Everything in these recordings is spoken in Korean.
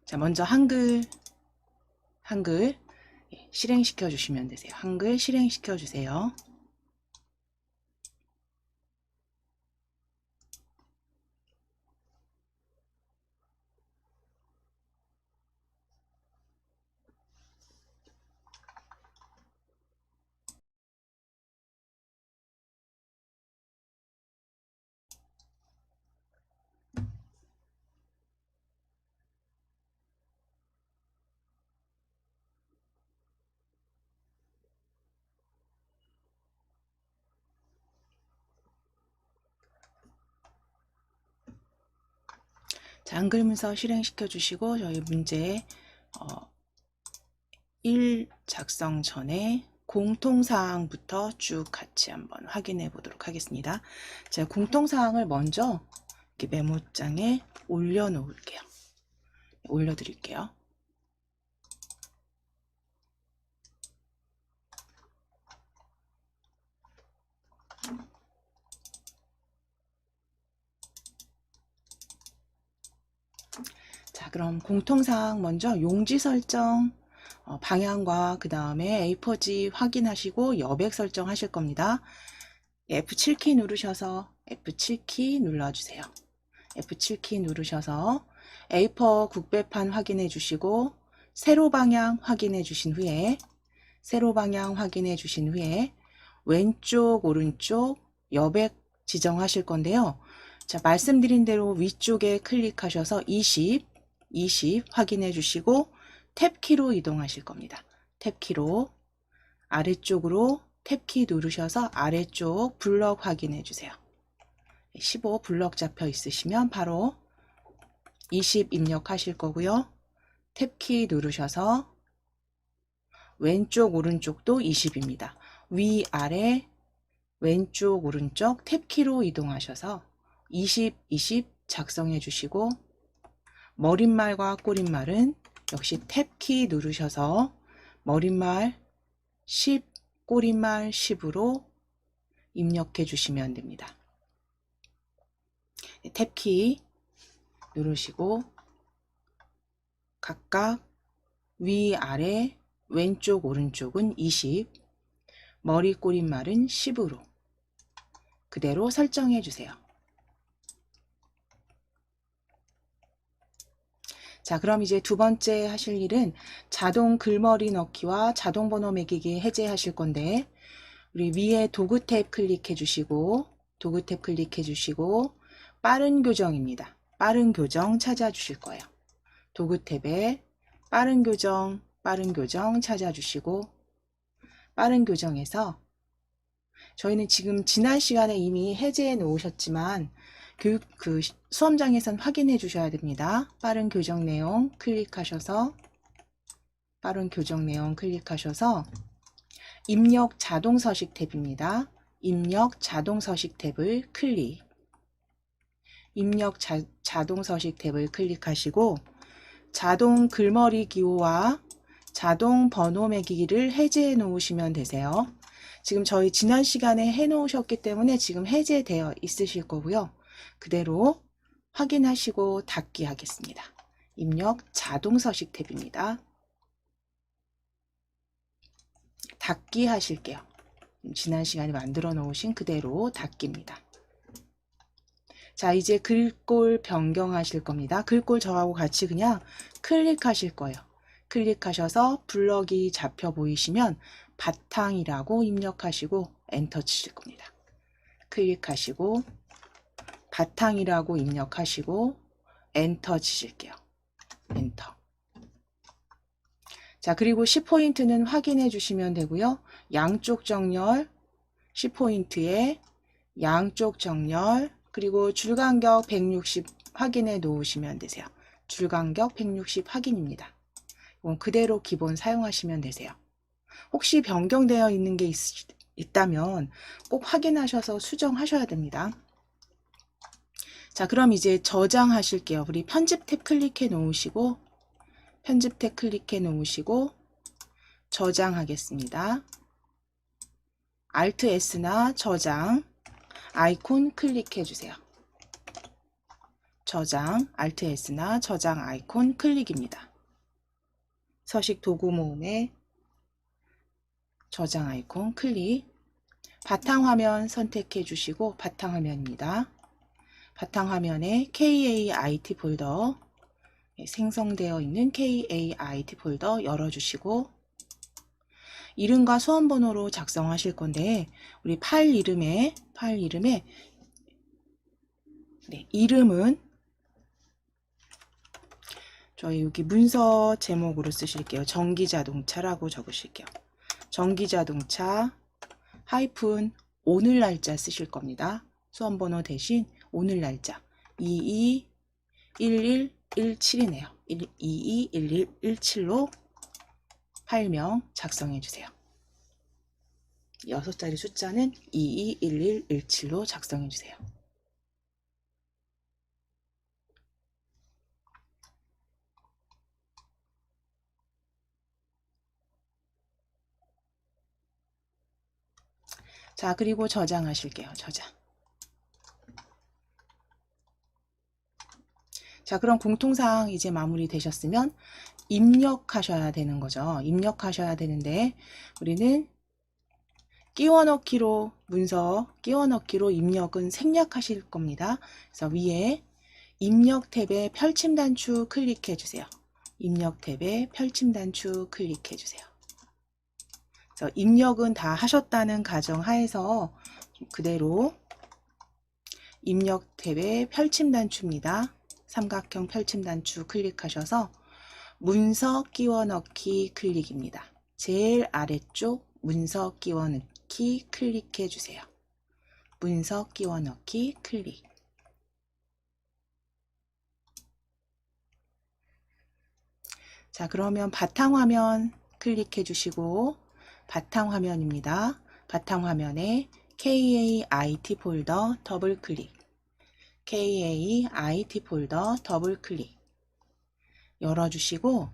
자, 먼저 한글 실행시켜 주시면 되세요. 한글 실행시켜 주세요. 자, 한글 문서 실행시켜 주시고 저희 문제 1 작성 전에 공통사항부터 쭉 같이 한번 확인해 보도록 하겠습니다. 제가 공통사항을 먼저 이렇게 메모장에 올려 놓을게요. 올려 드릴게요. 자, 그럼 공통사항 먼저 용지 설정, 방향과 그 다음에 A4지 확인하시고 여백 설정하실 겁니다. F7키 누르셔서 F7키 눌러주세요. F7키 누르셔서 A4 국배판 확인해 주시고 세로 방향 확인해 주신 후에 왼쪽 오른쪽 여백 지정하실 건데요. 자, 말씀드린 대로 위쪽에 클릭하셔서 20 확인해 주시고 탭키로 이동하실 겁니다. 탭키로 아래쪽으로 탭키 누르셔서 아래쪽 블럭 확인해 주세요. 15 블럭 잡혀 있으시면 바로 20 입력하실 거고요. 탭키 누르셔서 왼쪽 오른쪽도 20입니다. 위아래 왼쪽 오른쪽 탭키로 이동하셔서 20 작성해 주시고 머릿말과 꼬릿말은 역시 탭키 누르셔서 머릿말 10, 꼬릿말 10으로 입력해 주시면 됩니다. 탭키 누르시고 각각 위아래 왼쪽 오른쪽은 20, 머리 꼬릿말은 10으로 그대로 설정해 주세요. 자, 그럼 이제 두 번째 하실 일은 자동 글머리 넣기와 자동 번호 매기기 해제하실 건데 우리 위에 도구 탭 클릭해 주시고 빠른 교정입니다. 빠른 교정 찾아주실 거예요. 도구 탭에 빠른 교정 찾아주시고 빠른 교정에서 저희는 지금 지난 시간에 이미 해제해 놓으셨지만 수험장에선 확인해 주셔야 됩니다. 빠른 교정 내용 클릭하셔서 입력 자동 서식 탭입니다. 입력 자동 서식 탭을 클릭하시고 자동 글머리 기호와 자동 번호 매기기를 해제해 놓으시면 되세요. 지금 저희 지난 시간에 해 놓으셨기 때문에 지금 해제되어 있으실 거고요. 그대로 확인하시고 닫기 하겠습니다. 입력 자동 서식 탭입니다. 닫기 하실게요. 지난 시간에 만들어 놓으신 그대로 닫기입니다. 자, 이제 글꼴 변경하실 겁니다. 글꼴 저하고 같이 그냥 클릭하실 거예요. 클릭하셔서 블럭이 잡혀 보이시면 바탕이라고 입력하시고 엔터 치실 겁니다. 클릭하시고 바탕이라고 입력하시고 엔터 치실게요. 엔터. 자, 그리고 10포인트는 확인해 주시면 되고요. 양쪽 정렬 10포인트에 양쪽 정렬 그리고 줄간격 160 확인해 놓으시면 되세요. 줄간격 160 확인입니다. 이건 그대로 기본 사용하시면 되세요. 혹시 변경되어 있는 게 있다면 꼭 확인하셔서 수정하셔야 됩니다. 자, 그럼 이제 저장하실게요. 우리 편집 탭 클릭해 놓으시고 저장하겠습니다. Alt S나 저장 아이콘 클릭해 주세요. 저장, Alt S나 저장 아이콘 클릭입니다. 서식 도구 모음에 저장 아이콘 클릭. 바탕화면 선택해 주시고 바탕화면입니다. 바탕화면에 KAIT 폴더, 생성되어 있는 KAIT 폴더 열어주시고 이름과 수험번호로 작성하실 건데 우리 파일 이름에 이름은 저희 여기 문서 제목으로 쓰실게요. 전기자동차라고 적으실게요. 전기자동차 하이픈 오늘 날짜 쓰실 겁니다. 수험번호 대신 오늘 날짜 221117이네요. 221117로 파일명 작성해 주세요. 6자리 숫자는 221117로 작성해 주세요. 자, 그리고 저장하실게요. 저장. 자, 그럼 공통사항 이제 마무리 되셨으면 입력하셔야 되는 거죠. 입력하셔야 되는데 우리는 끼워넣기로 문서 끼워넣기로 입력은 생략하실 겁니다. 그래서 위에 입력 탭에 펼침 단추 클릭해 주세요. 입력 탭에 펼침 단추 클릭해 주세요. 그래서 입력은 다 하셨다는 가정 하에서 그대로 입력 탭에 펼침 단추입니다. 삼각형 펼침 단추 클릭하셔서 문서 끼워 넣기 클릭입니다. 제일 아래쪽 문서 끼워 넣기 클릭해 주세요. 문서 끼워 넣기 클릭. 자, 그러면 바탕화면 클릭해 주시고 바탕화면입니다. 바탕화면에 KAIT 폴더 더블 클릭. KAIT 폴더 더블 클릭. 열어주시고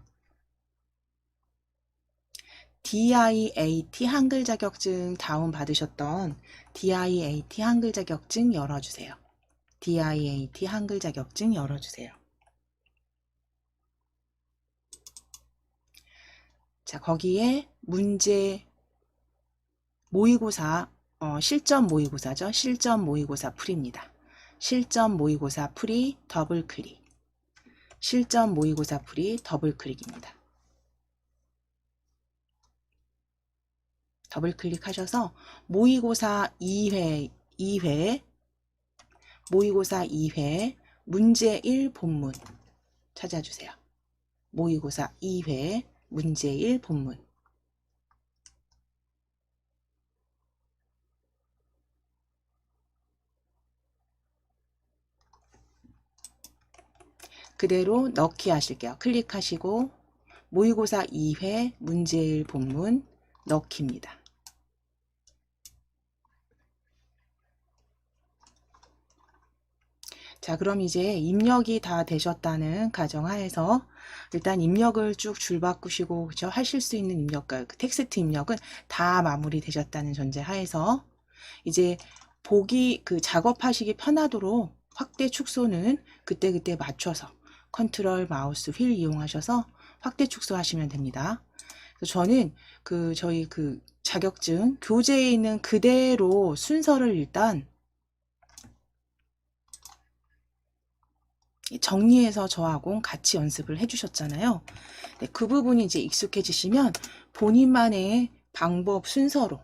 DIAT 한글 자격증 다운 받으셨던 DIAT 한글 자격증 열어주세요. DIAT 한글 자격증 열어주세요. 자, 거기에 문제 모의고사, 실전 모의고사죠. 실전 모의고사 풀이입니다. 실전 모의고사 풀이 더블 클릭. 실전 모의고사 풀이 더블 클릭입니다. 더블 클릭하셔서 모의고사 2회 모의고사 2회 문제 1 본문 찾아주세요. 모의고사 2회 문제 1 본문. 그대로 넣기 하실게요. 클릭하시고 모의고사 2회 문제 1 본문 넣기입니다. 자, 그럼 이제 입력이 다 되셨다는 가정하에서 일단 입력을 쭉 줄 바꾸시고 그죠? 하실 수 있는 입력과 그 텍스트 입력은 다 마무리 되셨다는 전제하에서 이제 보기 그 작업하시기 편하도록 확대 축소는 그때그때 맞춰서 컨트롤 마우스 휠 이용하셔서 확대 축소하시면 됩니다. 그래서 저는 저희 자격증 교재에 있는 그대로 순서를 일단 정리해서 저하고 같이 연습을 해주셨잖아요. 네, 그 부분이 이제 익숙해지시면 본인만의 방법 순서로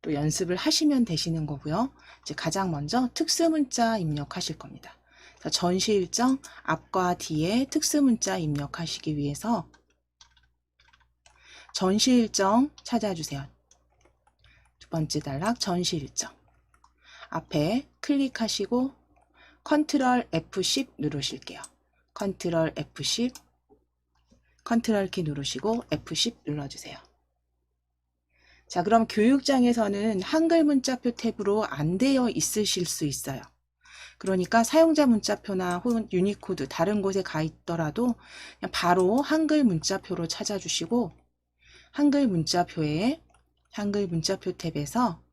또 연습을 하시면 되시는 거고요. 이제 가장 먼저 특수문자 입력하실 겁니다. 그래서 전시 일정 앞과 뒤에 특수문자 입력하시기 위해서 전시 일정 찾아주세요. 두 번째 단락 전시 일정. 앞에 클릭하시고 컨트롤 F10 누르실게요. 컨트롤 F10, 컨트롤 키 누르시고 F10 눌러주세요. 자, 그럼 교육장에서는 한글 문자표 탭으로 안 되어 있으실 수 있어요. 그러니까 사용자 문자표나 혹은 유니코드 다른 곳에 가 있더라도 그냥 바로 한글 문자표로 찾아주시고 한글 문자표 탭에서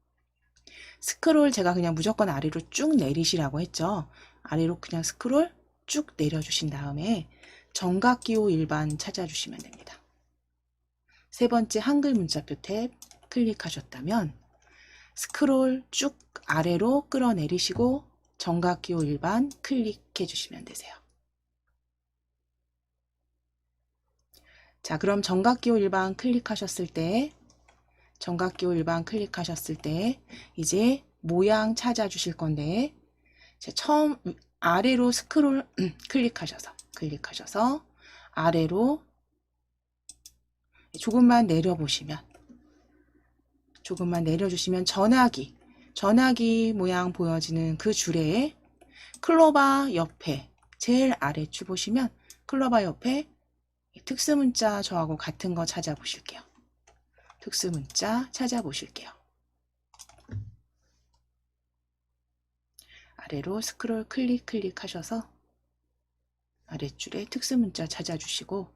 스크롤 제가 그냥 무조건 아래로 쭉 내리시라고 했죠. 아래로 그냥 스크롤 쭉 내려주신 다음에 정각기호 일반 찾아주시면 됩니다. 세 번째 한글 문자표 탭 클릭하셨다면 스크롤 쭉 아래로 끌어내리시고 정각기호 일반 클릭해 주시면 되세요. 자, 그럼 정각기호 일반 클릭하셨을 때 이제 모양 찾아주실 건데 처음 아래로 스크롤 클릭하셔서 아래로 조금만 내려주시면 전화기 모양 보여지는 그 줄에 클로바 옆에 제일 아래줄 보시면 클로바 옆에 특수문자 저하고 같은 거 찾아보실게요. 특수문자 찾아보실게요. 아래로 스크롤 클릭하셔서 아랫줄에 특수문자 찾아주시고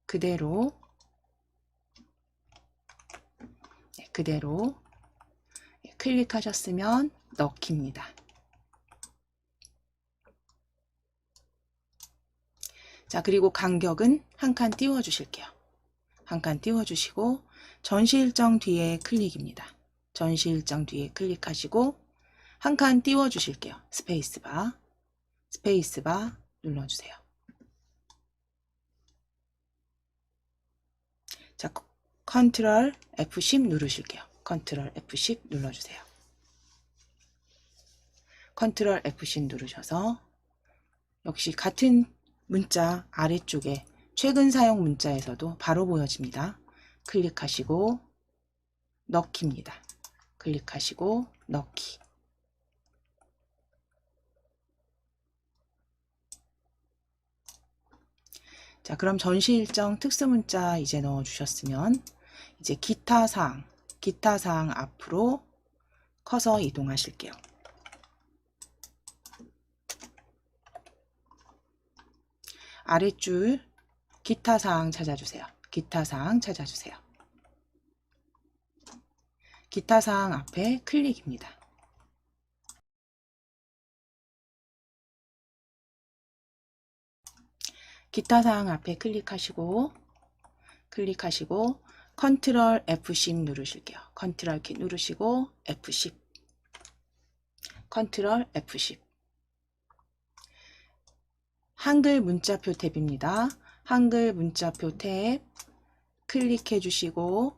그대로 클릭하셨으면 넣기입니다. 자, 그리고 간격은 한 칸 띄워 주실게요. 한 칸 띄워 주시고 전시 일정 뒤에 클릭입니다. 전시 일정 뒤에 클릭하시고 한 칸 띄워 주실게요. 스페이스바 눌러주세요. 자, 컨트롤 F10 누르실게요. 컨트롤 F10 눌러주세요. 컨트롤 F10 누르셔서 역시 같은 문자 아래쪽에 최근 사용 문자에서도 바로 보여집니다. 클릭하시고 넣기입니다. 클릭하시고 넣기. 자, 그럼 전시 일정 특수문자 이제 넣어주셨으면 이제 기타 사항 앞으로 커서 이동하실게요. 아랫줄 기타 사항 찾아주세요. 기타 사항 앞에 클릭입니다. 기타 사항 앞에 클릭하시고 컨트롤 F10 누르실게요. 컨트롤 키 누르시고 F10 컨트롤 F10 한글 문자표 탭입니다. 한글 문자표 탭 클릭해 주시고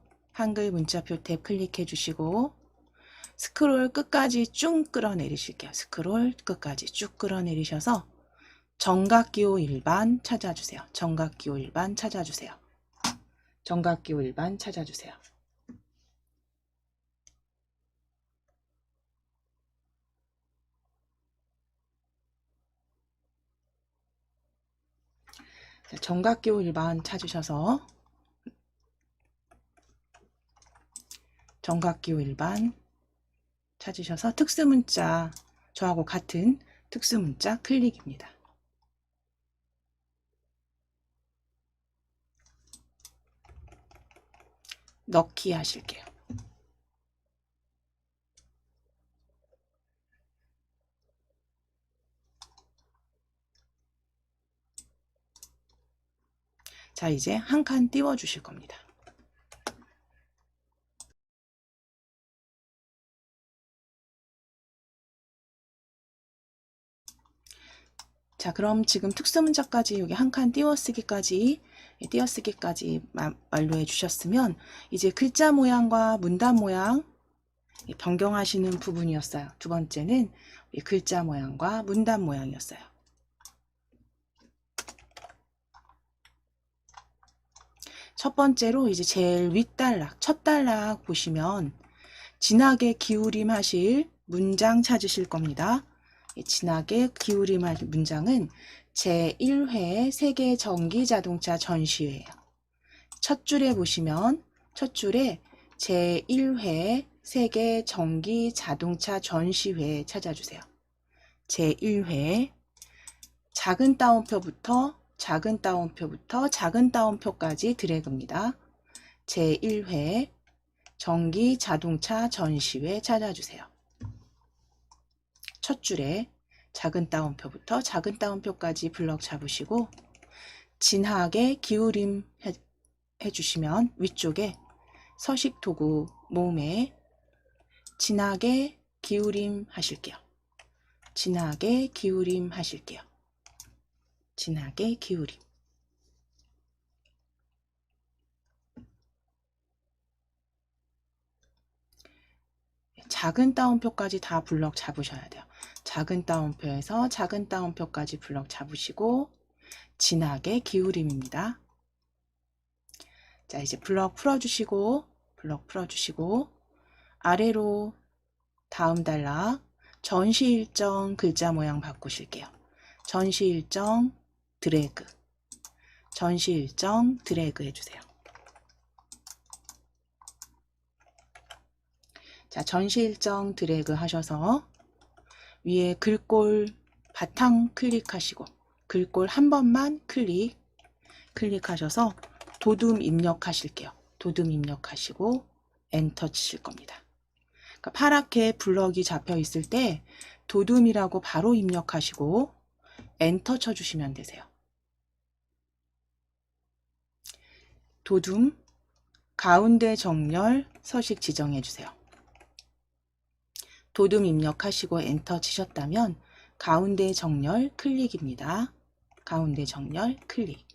스크롤 끝까지 쭉 끌어내리실게요. 스크롤 끝까지 쭉 끌어내리셔서 정각기호 일반 찾아주세요. 정각기호 일반 찾아주세요. 정각기호 일반 찾으셔서 특수문자 저하고 같은 특수문자 클릭입니다. 넣기 하실게요. 자, 이제 한 칸 띄워 주실 겁니다. 자, 그럼 지금 특수문자까지 여기 한 칸 띄어쓰기까지 완료해 주셨으면 이제 글자 모양과 문단 모양 변경하시는 부분이었어요. 두 번째는 글자 모양과 문단 모양이었어요. 첫 번째로 이제 제일 윗단락, 첫 단락 보시면 진하게 기울임 하실 문장 찾으실 겁니다. 진하게 기울임할 문장은 제1회 세계 전기자동차 전시회예요. 첫 줄에 보시면 첫 줄에 제1회 세계 전기자동차 전시회 찾아주세요. 제1회 작은 따옴표부터 작은 따옴표까지 드래그입니다. 제1회 전기자동차 전시회 찾아주세요. 첫 줄에 작은 따옴표부터 작은 따옴표까지 블럭 잡으시고 진하게 기울임 해주시면 위쪽에 서식 도구 모음에 진하게 기울임 하실게요. 진하게 기울임 하실게요. 진하게 기울임. 작은 따옴표까지 다 블럭 잡으셔야 돼요. 작은 따옴표에서 작은 따옴표까지 블럭 잡으시고 진하게 기울임입니다. 자, 이제 블럭 풀어주시고 아래로 다음 단락 전시 일정 글자 모양 바꾸실게요. 전시 일정 드래그, 전시 일정 드래그 해주세요. 자, 전시 일정 드래그 하셔서 위에 글꼴 바탕 클릭하시고 글꼴 한 번만 클릭하셔서 도둠 입력하실게요. 도둠 입력하시고 엔터 치실 겁니다. 그러니까 파랗게 블럭이 잡혀 있을 때 도둠이라고 바로 입력하시고 엔터 쳐주시면 되세요. 도둠 가운데 정렬 서식 지정해 주세요. 도둠 입력하시고 엔터 치셨다면 가운데 정렬 클릭입니다. 가운데 정렬 클릭.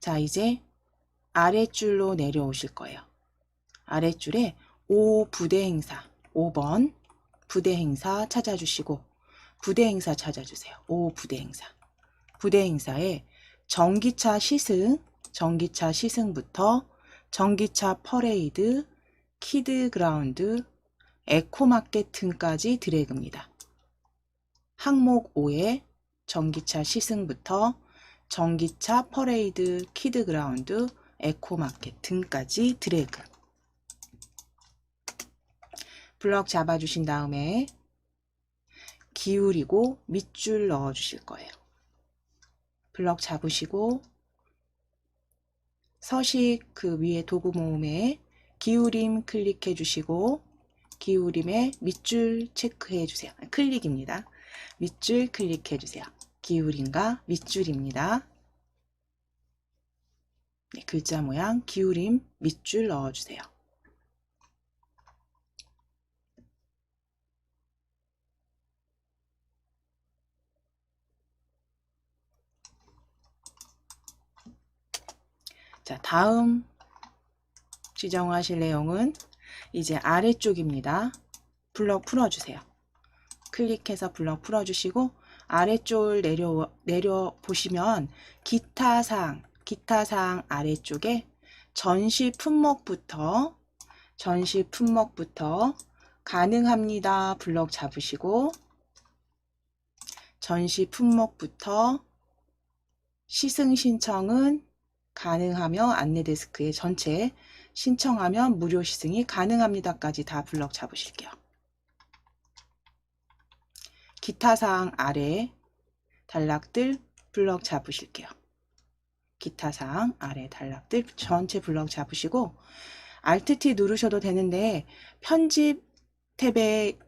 자, 이제 아랫줄로 내려오실 거예요. 아랫줄에 5 부대 행사, 5번 부대 행사 찾아주시고 부대 행사 찾아주세요. 5 부대 행사. 부대 행사에 전기차 시승부터 전기차 퍼레이드, 키드 그라운드, 에코마케팅까지 드래그입니다. 항목 5에 전기차 시승부터 전기차 퍼레이드, 키드 그라운드, 에코마켓 등까지 드래그. 블럭 잡아주신 다음에 기울이고 밑줄 넣어주실 거예요. 블럭 잡으시고 서식 그 위에 도구 모음에 기울임 클릭해 주시고 기울임에 밑줄 체크해 주세요. 클릭입니다. 밑줄 클릭해 주세요. 기울임과 밑줄입니다. 네, 글자 모양 기울임 밑줄 넣어주세요. 자, 다음 지정하실 내용은 이제 아래쪽입니다. 블럭 풀어주세요. 클릭해서 블럭 풀어주시고 아래쪽 내려 보시면 기타사항 아래쪽에 전시 품목부터 가능합니다. 블럭 잡으시고 전시 품목부터 시승 신청은 가능하며 안내데스크에 전체 신청하면 무료 시승이 가능합니다까지 다 블럭 잡으실게요. 기타사항 아래 단락들 블럭 잡으실게요. 기타사항 아래 단락들 전체 블럭 잡으시고 Alt T 누르셔도 되는데 편집 탭에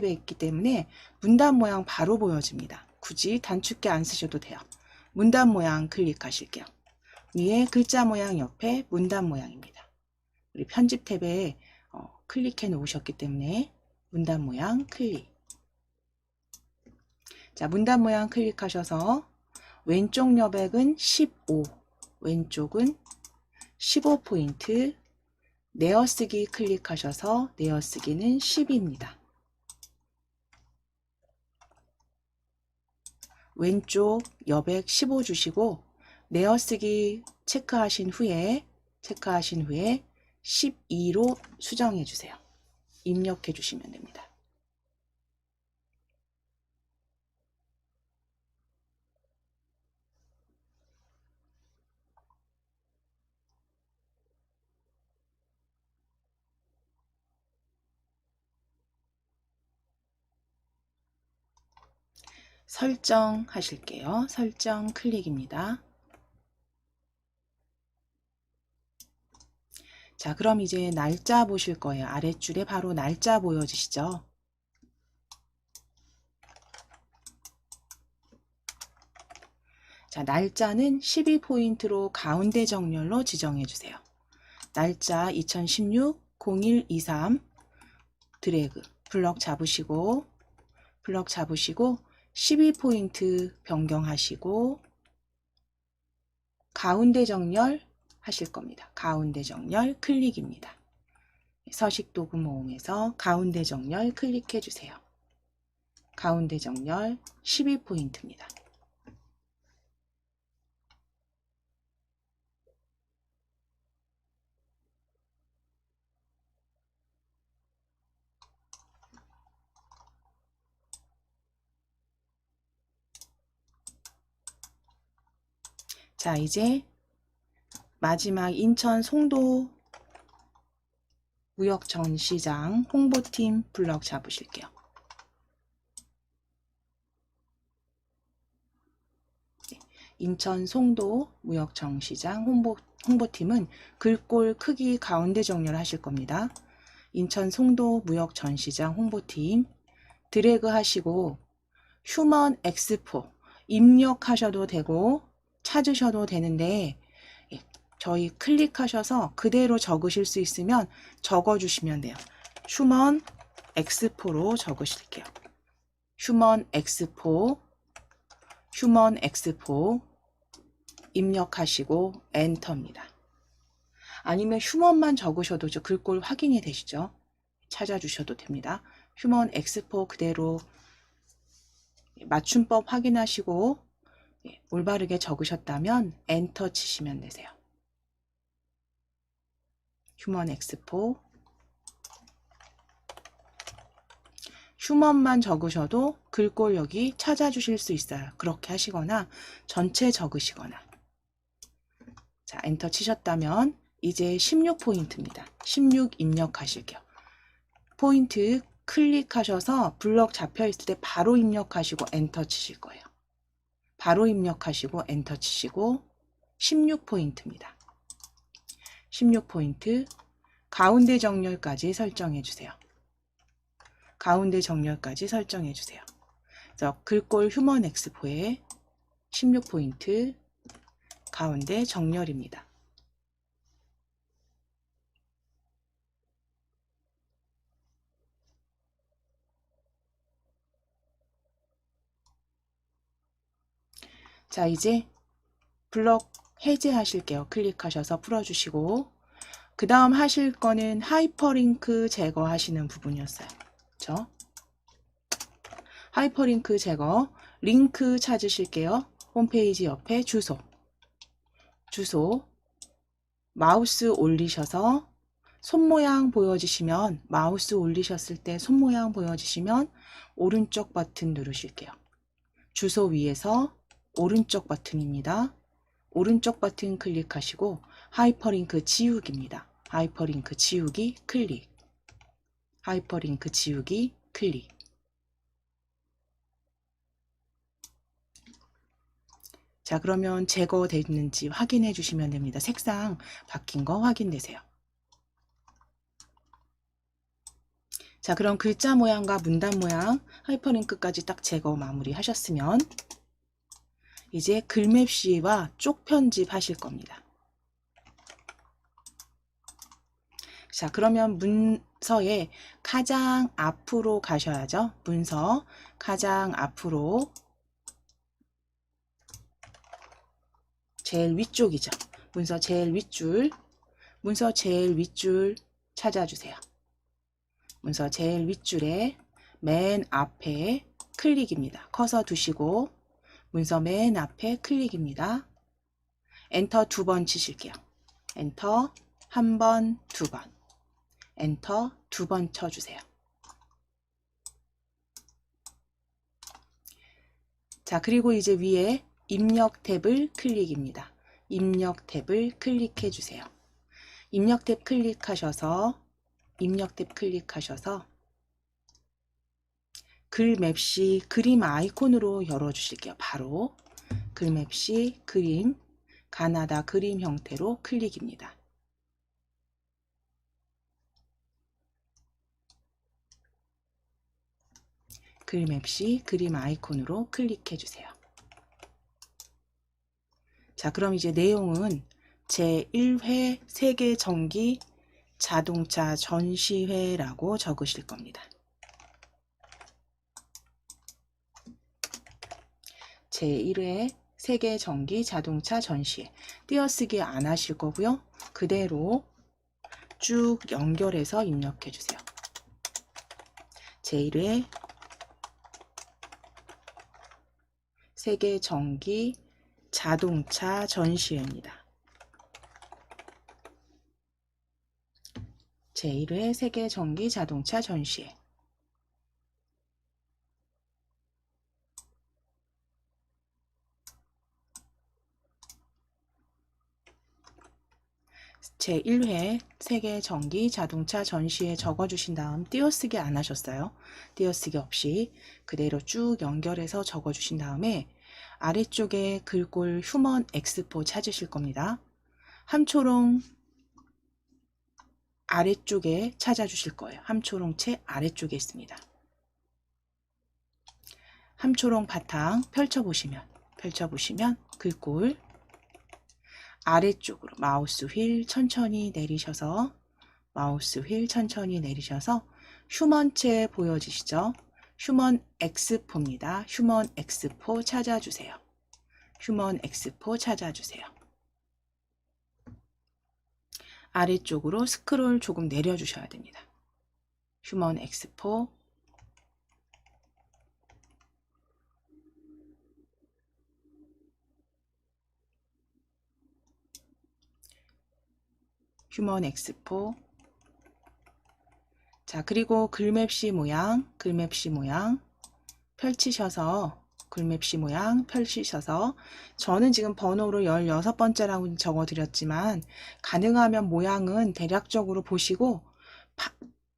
있기 때문에 문단 모양 바로 보여집니다. 굳이 단축키 안 쓰셔도 돼요. 문단 모양 클릭하실게요. 위에 글자 모양 옆에 문단 모양입니다. 우리 편집 탭에 클릭해 놓으셨기 때문에 문단 모양 클릭. 자, 문단 모양 클릭하셔서 왼쪽 여백은 15, 왼쪽은 15포인트, 내어쓰기 클릭하셔서 내어쓰기는 10입니다. 왼쪽 여백 15 주시고 내어쓰기 체크하신 후에 12로 수정해 주세요. 입력해 주시면 됩니다. 설정 하실게요. 설정 클릭입니다. 자, 그럼 이제 날짜 보실 거예요. 아랫줄에 바로 날짜 보여지시죠? 자, 날짜는 12포인트로 가운데 정렬로 지정해 주세요. 날짜 2016-01-23 드래그 블럭 잡으시고 12포인트 변경하시고 가운데 정렬 하실 겁니다. 가운데 정렬 클릭입니다. 서식 도구 모음에서 가운데 정렬 클릭해 주세요. 가운데 정렬 12포인트입니다. 자, 이제 마지막 인천 송도 무역전시장 홍보팀 블럭 잡으실게요. 인천 송도 무역전시장 홍보팀은 글꼴 크기 가운데 정렬 하실 겁니다. 인천 송도 무역전시장 홍보팀 드래그 하시고 휴먼 엑스포 입력하셔도 되고 찾으셔도 되는데 저희 클릭하셔서 그대로 적으실 수 있으면 적어주시면 돼요. 휴먼 엑스포로 적으실게요. 휴먼 엑스포 입력하시고 엔터입니다. 아니면 휴먼만 적으셔도 저 글꼴 확인이 되시죠? 찾아주셔도 됩니다. 휴먼 엑스포 그대로 맞춤법 확인하시고 올바르게 적으셨다면 엔터 치시면 되세요. 휴먼 엑스포 휴먼만 적으셔도 글꼴 여기 찾아주실 수 있어요. 그렇게 하시거나 전체 적으시거나. 자, 엔터 치셨다면 이제 16포인트입니다. 16 입력하실게요. 포인트 클릭하셔서 블럭 잡혀 있을 때 바로 입력하시고 엔터 치실 거예요. 바로 입력하시고 엔터 치시고 16포인트입니다. 16포인트 가운데 정렬까지 설정해 주세요. 가운데 정렬까지 설정해 주세요. 그래서 글꼴 휴먼 엑스포에 16포인트 가운데 정렬입니다. 자, 이제 블럭 해제하실게요. 클릭하셔서 풀어주시고 그 다음 하실 거는 하이퍼링크 제거하시는 부분이었어요. 그렇죠? 하이퍼링크 제거, 링크 찾으실게요. 홈페이지 옆에 주소 마우스 올리셔서 손모양 보여지시면 마우스 올리셨을 때 손모양 보여지시면 오른쪽 버튼 누르실게요. 주소 위에서 오른쪽 버튼입니다. 오른쪽 버튼 클릭하시고 하이퍼링크 지우기입니다. 하이퍼링크 지우기 클릭. 하이퍼링크 지우기 클릭. 자, 그러면 제거됐는지 확인해 주시면 됩니다. 색상 바뀐 거 확인되세요. 자, 그럼 글자 모양과 문단 모양 하이퍼링크까지 딱 제거 마무리 하셨으면 이제 글맵시와 쪽 편집 하실 겁니다. 자, 그러면 문서에 가장 앞으로 가셔야죠. 문서 가장 앞으로 제일 위쪽이죠. 문서 제일 윗줄 찾아주세요. 문서 제일 윗줄에 맨 앞에 클릭입니다. 커서 두시고 문서 맨 앞에 클릭입니다. 엔터 2번 치실게요. 엔터 1번, 2번. 엔터 2번 쳐주세요. 자, 그리고 이제 위에 입력 탭을 클릭입니다. 입력 탭을 클릭해 주세요. 입력 탭 클릭하셔서 글맵시 그림 아이콘으로 열어주실게요. 바로 글맵시 그림 가나다 그림 형태로 클릭입니다. 글맵시 그림 아이콘으로 클릭해 주세요. 자, 그럼 이제 내용은 제1회 세계 정기 자동차 전시회라고 적으실 겁니다. 제1회 세계 정기 자동차 전시회. 띄어쓰기 안 하실 거고요. 그대로 쭉 연결해서 입력해 주세요. 제1회 세계 정기 자동차 전시회입니다. 제1회 세계 정기 자동차 전시회. 제1회 세계 정기 자동차 전시회 적어주신 다음 띄어쓰기 안 하셨어요. 띄어쓰기 없이 그대로 쭉 연결해서 적어주신 다음에 아래쪽에 글꼴 휴먼 엑스포 찾으실 겁니다. 함초롱 아래쪽에 찾아주실 거예요. 함초롱체 아래쪽에 있습니다. 함초롱 바탕 펼쳐보시면 글꼴 아래쪽으로 마우스 휠 천천히 내리셔서 휴먼체 보여지시죠? 휴먼 엑스포입니다. 휴먼 엑스포 찾아주세요. 휴먼 엑스포 찾아주세요. 아래쪽으로 스크롤 조금 내려주셔야 됩니다. 휴먼 엑스포 휴먼 엑스포. 자, 그리고 글맵시 모양 펼치셔서 저는 지금 번호로 16번째라고 적어드렸지만 가능하면 모양은 대략적으로 보시고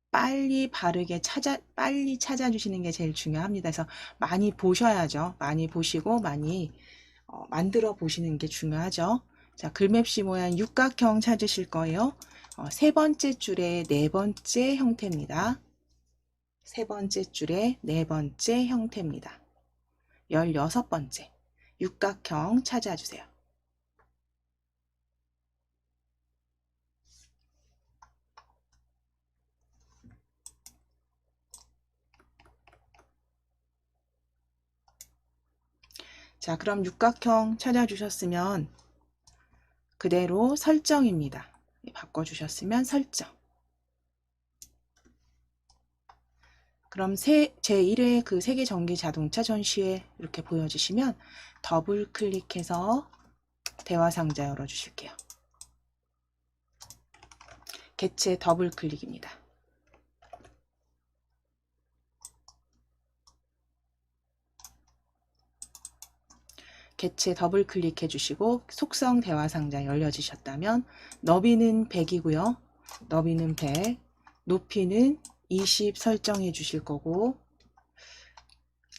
빨리 찾아주시는 게 제일 중요합니다. 그래서 많이 보셔야죠. 많이 보시고 많이 만들어 보시는 게 중요하죠. 자, 글맵시 모양 육각형 찾으실 거예요. 세 번째 줄의 네 번째 형태입니다. 세 번째 줄의 네 번째 형태입니다. 16번째 육각형 찾아주세요. 자, 그럼 육각형 찾아주셨으면 그대로 설정입니다. 바꿔주셨으면 설정. 그럼 제1회 그 세계 정기 자동차 전시회 이렇게 보여주시면 더블 클릭해서 대화 상자 열어주실게요. 개체 더블 클릭입니다. 개체 더블 클릭해 주시고 속성 대화 상자 열려지셨다면 너비는 100이고요. 너비는 100, 높이는 20 설정해 주실 거고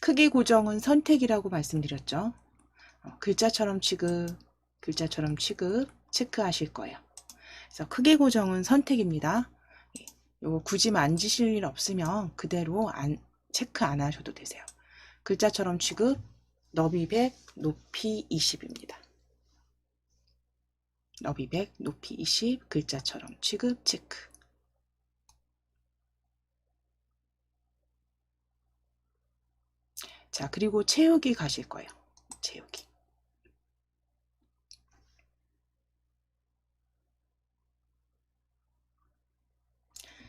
크기 고정은 선택이라고 말씀드렸죠. 글자처럼 취급 체크하실 거예요. 그래서 크기 고정은 선택입니다. 요거 굳이 만지실 일 없으면 그대로 체크 안 하셔도 되세요. 글자처럼 취급 너비 100, 높이 20입니다. 너비 100, 높이 20, 글자처럼 취급 체크. 자, 그리고 채우기 가실 거예요. 채우기.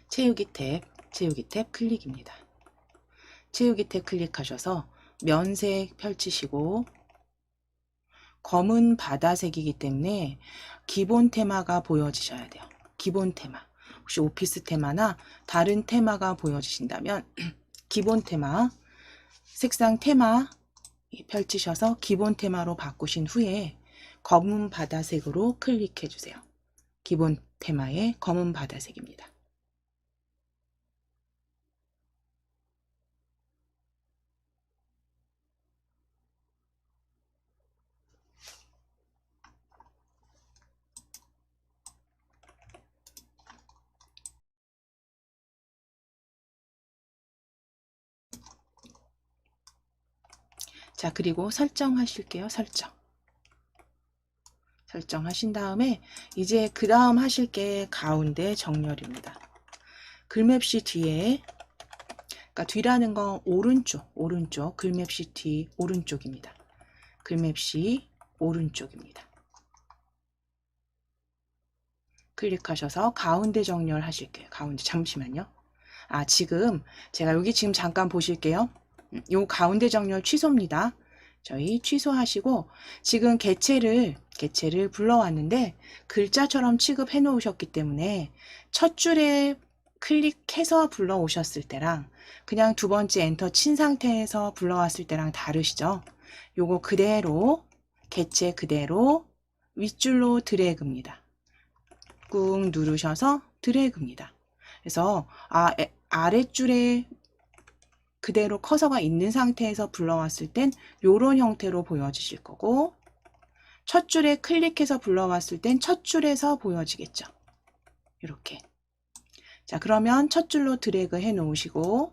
채우기 탭 클릭입니다. 채우기 탭 클릭하셔서 면색 펼치시고 검은 바다색이기 때문에 기본 테마가 보여지셔야 돼요. 기본 테마. 혹시 오피스 테마나 다른 테마가 보여지신다면 기본 테마, 색상 테마 펼치셔서 기본 테마로 바꾸신 후에 검은 바다색으로 클릭해 주세요. 기본 테마의 검은 바다색입니다. 자, 그리고 설정하실게요. 설정하신 다음에 이제 그 다음 하실 게 가운데 정렬입니다. 글맵시 뒤에, 그러니까 뒤라는 건 오른쪽, 글맵시 뒤 오른쪽입니다. 글맵시 오른쪽입니다. 클릭하셔서 가운데 정렬 하실게요. 가운데, 잠시만요. 아, 지금 제가 여기 지금 잠깐 보실게요. 요 가운데 정렬 취소입니다. 저희 취소하시고 지금 개체를 불러왔는데 글자처럼 취급해 놓으셨기 때문에 첫 줄에 클릭해서 불러오셨을 때랑 그냥 두 번째 엔터 친 상태에서 불러왔을 때랑 다르시죠? 요거 그대로 개체 그대로 윗줄로 드래그입니다. 꾹 누르셔서 드래그입니다. 그래서 아랫줄에 그대로 커서가 있는 상태에서 불러왔을 땐 이런 형태로 보여지실 거고, 첫 줄에 클릭해서 불러왔을 땐 첫 줄에서 보여지겠죠. 이렇게. 자, 그러면 첫 줄로 드래그 해 놓으시고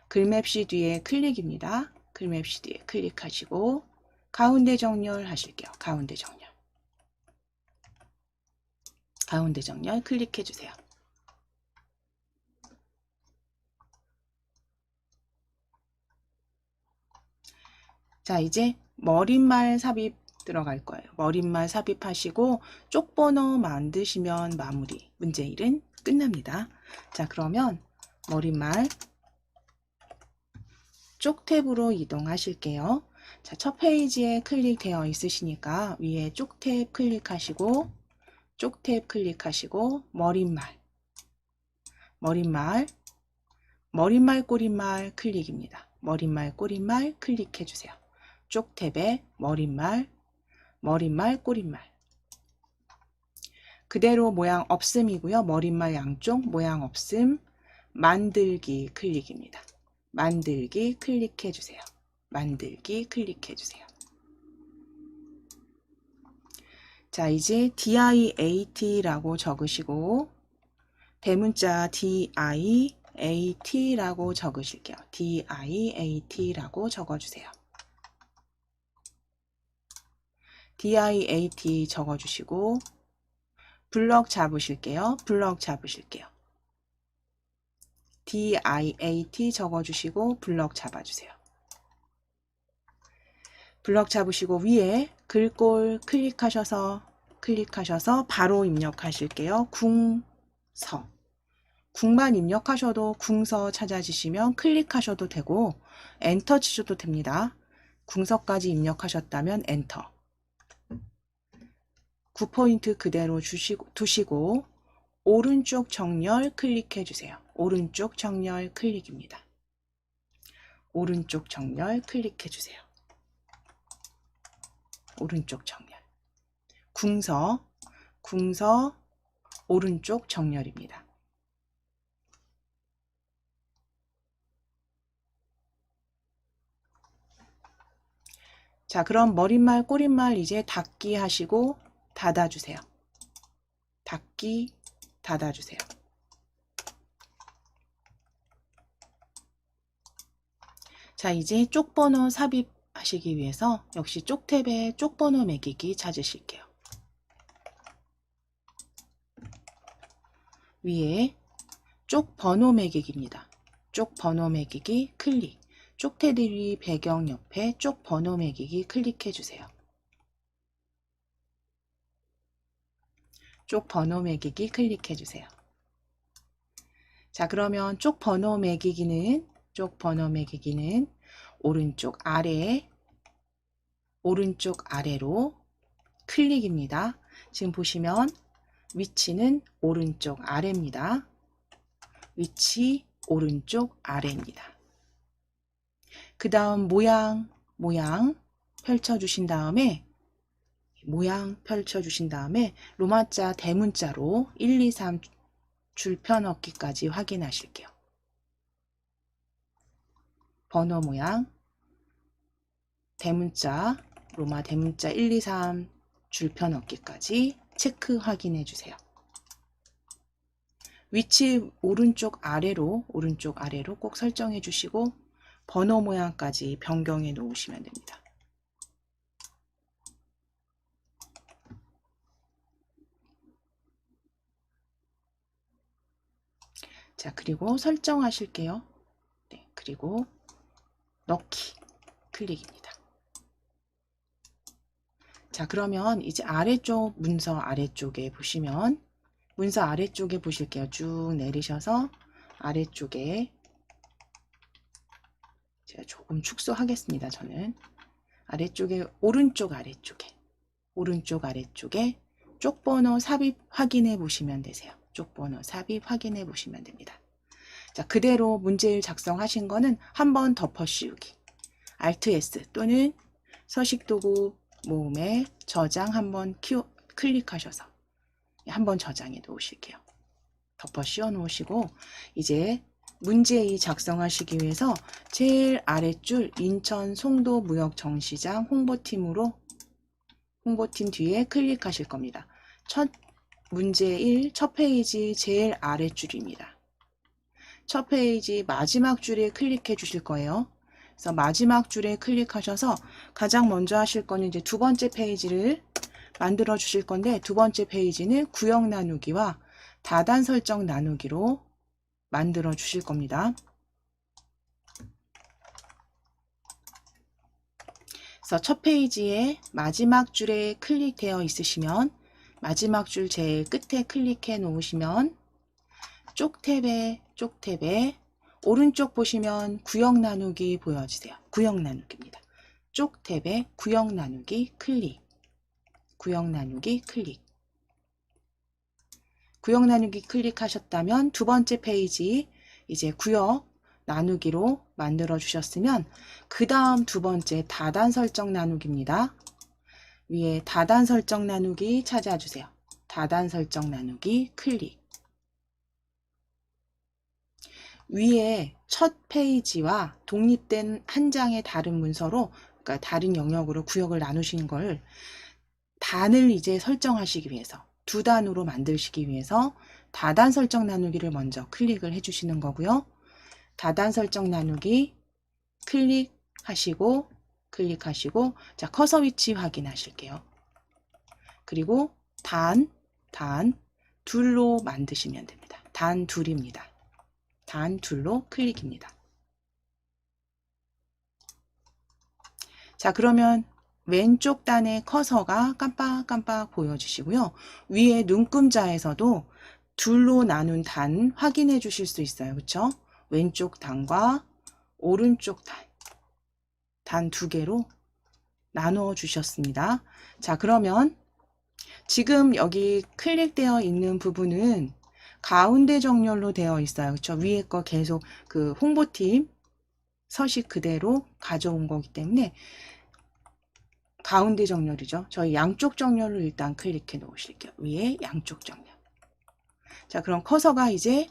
글맵시 뒤에 클릭입니다. 글맵시 뒤에 클릭하시고 가운데 정렬 하실게요. 가운데 정렬 클릭해 주세요. 자, 이제 머릿말 삽입 들어갈 거예요. 머릿말 삽입하시고 쪽번호 만드시면 마무리. 문제 1은 끝납니다. 자, 그러면 머릿말 쪽 탭으로 이동하실게요. 자, 첫 페이지에 클릭되어 있으시니까 위에 쪽 탭 클릭하시고 머릿말 꼬릿말 클릭입니다. 머릿말 꼬릿말 클릭해 주세요. 쪽 탭에 머릿말 꼬릿말 그대로 모양 없음이고요. 머릿말 양쪽 모양 없음. 만들기 클릭입니다. 만들기 클릭해 주세요. 만들기 클릭해 주세요. 자, 이제 DIAT라고 적으시고 대문자 DIAT라고 적으실게요. DIAT라고 적어주세요. DIAT 적어주시고 블럭 잡으실게요. DIAT 적어주시고 블럭 잡아주세요. 블럭 잡으시고 위에 글꼴 클릭하셔서 바로 입력하실게요. 궁서. 궁만 입력하셔도 궁서 찾아주시면 클릭하셔도 되고 엔터 치셔도 됩니다. 궁서까지 입력하셨다면 엔터. 9포인트 그대로 두시고 오른쪽 정렬 클릭해 주세요. 오른쪽 정렬 클릭입니다. 오른쪽 정렬 클릭해 주세요. 오른쪽 정렬. 궁서 오른쪽 정렬입니다. 자, 그럼 머릿말 꼬릿말 이제 닫기 하시고 닫아주세요. 닫기 닫아주세요. 자, 이제 쪽번호 삽입하시기 위해서 역시 쪽 탭에 쪽번호 매기기 찾으실게요. 위에 쪽 번호 매기기입니다. 쪽 번호 매기기 클릭. 쪽 테두리 배경 옆에 쪽 번호 매기기 클릭해 주세요. 쪽 번호 매기기 클릭해 주세요. 자, 그러면 쪽 번호 매기기는 오른쪽 아래로 클릭입니다. 지금 보시면 위치는 오른쪽 아래입니다. 위치 오른쪽 아래입니다. 그 다음 모양 펼쳐주신 다음에 로마자 대문자로 1, 2, 3 줄편 얻기까지 확인하실게요. 번호 모양 로마 대문자 1, 2, 3 줄편 얻기까지 체크 확인해 주세요. 위치 오른쪽 아래로 꼭 설정해 주시고 번호 모양까지 변경해 놓으시면 됩니다. 자, 그리고 설정하실게요. 네, 그리고 넣기 클릭입니다. 자, 그러면 이제 아래쪽 문서 아래쪽에 보시면 문서 아래쪽에 보실게요. 쭉 내리셔서 아래쪽에 제가 조금 축소하겠습니다. 저는 아래쪽에 오른쪽 아래쪽에 쪽번호 삽입 확인해 보시면 되세요. 쪽번호 삽입 확인해 보시면 됩니다. 자, 그대로 문제를 작성하신 거는 한번 덮어 씌우기 Alt S 또는 서식도구 모음에 저장 한번 클릭하셔서 한번 저장해 놓으실게요. 덮어 씌워 놓으시고 이제 문제2 작성하시기 위해서 제일 아랫줄 인천 송도 무역정시장 홍보팀으로 홍보팀 뒤에 클릭하실 겁니다. 문제 1 첫 페이지 제일 아랫줄입니다. 첫 페이지 마지막 줄에 클릭해 주실 거예요. 그래서 마지막 줄에 클릭하셔서 가장 먼저 하실 거는 이제 두 번째 페이지를 만들어 주실 건데 두 번째 페이지는 구역 나누기와 다단 설정 나누기로 만들어 주실 겁니다. 그래서 첫 페이지에 마지막 줄에 클릭되어 있으시면 마지막 줄 제일 끝에 클릭해 놓으시면 쪽 탭에 오른쪽 보시면 구역 나누기 보여주세요. 구역 나누기입니다. 쪽 탭에 구역 나누기 클릭. 구역 나누기 클릭. 구역 나누기 클릭하셨다면 두 번째 페이지 이제 구역 나누기로 만들어 주셨으면 그 다음 두 번째 다단 설정 나누기입니다. 위에 다단 설정 나누기 찾아주세요. 다단 설정 나누기 클릭. 위에 첫 페이지와 독립된 한 장의 다른 문서로 그러니까 다른 영역으로 구역을 나누신 걸 단을 이제 설정하시기 위해서 두 단으로 만드시기 위해서 다단 설정 나누기를 먼저 클릭을 해주시는 거고요. 다단 설정 나누기 클릭하시고 자 커서 위치 확인하실게요. 그리고 단 둘로 만드시면 됩니다. 단 둘입니다. 단 둘로 클릭입니다. 자, 그러면 왼쪽 단의 커서가 깜빡깜빡 보여주시고요. 위에 눈금자에서도 둘로 나눈 단 확인해 주실 수 있어요. 그렇죠? 왼쪽 단과 오른쪽 단 두 개로 나누어 주셨습니다. 자, 그러면 지금 여기 클릭되어 있는 부분은 가운데 정렬로 되어 있어요. 그렇죠? 위에 거 계속 그 홍보팀 서식 그대로 가져온 거기 때문에 가운데 정렬이죠. 저희 양쪽 정렬로 일단 클릭해 놓으실게요. 위에 양쪽 정렬. 자, 그럼 커서가 이제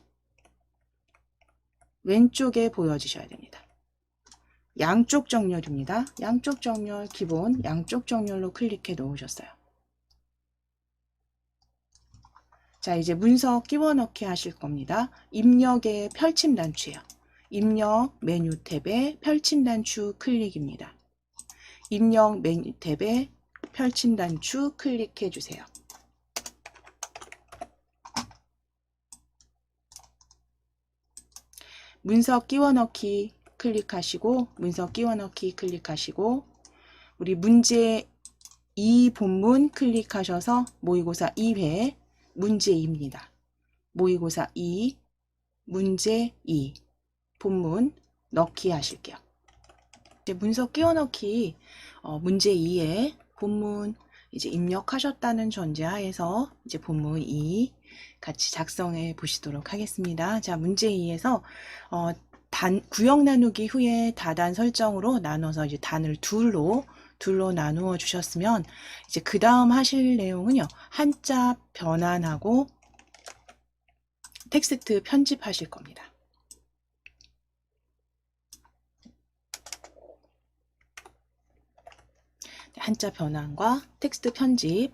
왼쪽에 보여지셔야 됩니다. 양쪽 정렬입니다. 양쪽 정렬 기본 양쪽 정렬로 클릭해 놓으셨어요. 자, 이제 문서 끼워 넣기 하실 겁니다. 입력의 펼침 단추예요. 입력 메뉴 탭에 펼침 단추 클릭입니다. 입력 메뉴 탭에 펼침 단추 클릭해 주세요. 문서 끼워 넣기 클릭하시고 문서 끼워 넣기 클릭하시고 우리 문제 2 본문 클릭하셔서 모의고사 2회 문제 2입니다. 모의고사 2 문제 2 본문 넣기 하실게요. 이제 문서 끼워 넣기 문제 2에 본문 이제 입력하셨다는 전제하에서 이제 본문 2 같이 작성해 보시도록 하겠습니다. 자, 문제 2에서 구역 나누기 후에 다단 설정으로 나눠서 이제 단을 둘로 나누어 주셨으면 이제 그 다음 하실 내용은요. 한자 변환하고 텍스트 편집하실 겁니다. 한자 변환과 텍스트 편집.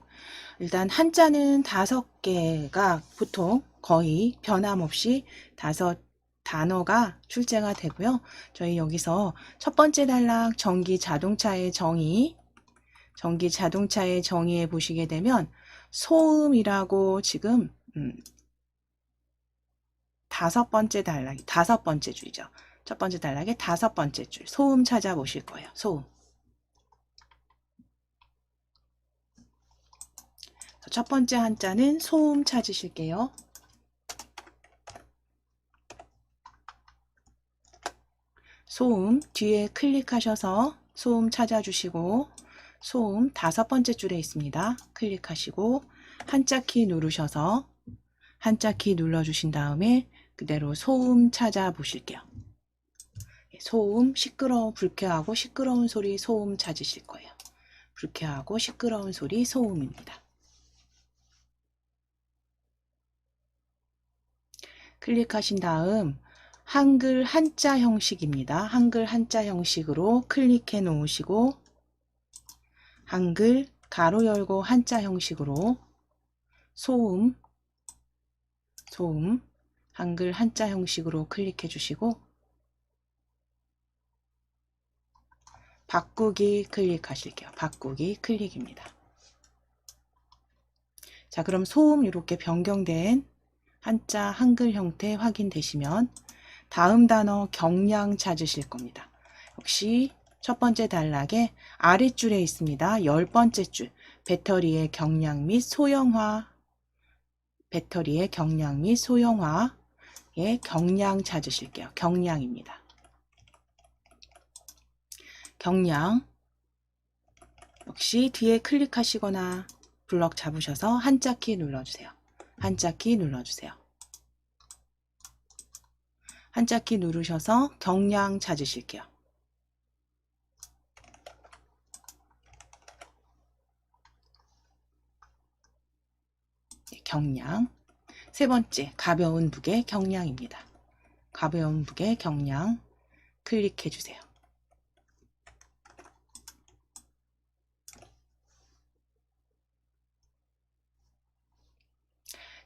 일단 한자는 5개가 보통 거의 변함없이 5 단어가 출제가 되고요. 저희 여기서 첫 번째 단락 전기 자동차의 정의 정의에 보시게 되면 소음이라고 지금 다섯 번째 단락이 다섯 번째 줄이죠. 첫 번째 단락의 다섯 번째 줄 소음 찾아보실 거예요. 소음. 첫 번째 한자는 소음 찾으실게요. 소음 뒤에 클릭하셔서 소음 찾아주시고 소음 다섯 번째 줄에 있습니다. 클릭하시고 한자 키 누르셔서 한자 키 눌러주신 다음에 그대로 소음 찾아보실게요. 소음, 시끄러운, 불쾌하고 시끄러운 소리 소음 찾으실 거예요. 불쾌하고 시끄러운 소리 소음입니다. 클릭하신 다음 한글 한자 형식입니다. 한글 한자 형식으로 클릭해 놓으시고 한글 가로 열고 한자 형식으로 소음, 소음, 한글 한자 형식으로 클릭해 주시고 바꾸기 클릭하실게요. 바꾸기 클릭입니다. 자, 그럼 소음 이렇게 변경된 한자 한글 형태 확인되시면 다음 단어 경량 찾으실 겁니다. 역시 첫 번째 단락에 아랫줄에 있습니다. 10번째 줄 배터리의 경량 및 소형화 배터리의 경량 및 소형화의 경량 찾으실게요. 경량입니다. 경량 역시 뒤에 클릭하시거나 블럭 잡으셔서 한자키 눌러주세요. 한자키 눌러주세요. 한자키 누르셔서 경량 찾으실게요. 경량. 세 번째, 가벼운 무게 경량입니다. 가벼운 무게 경량 클릭해 주세요.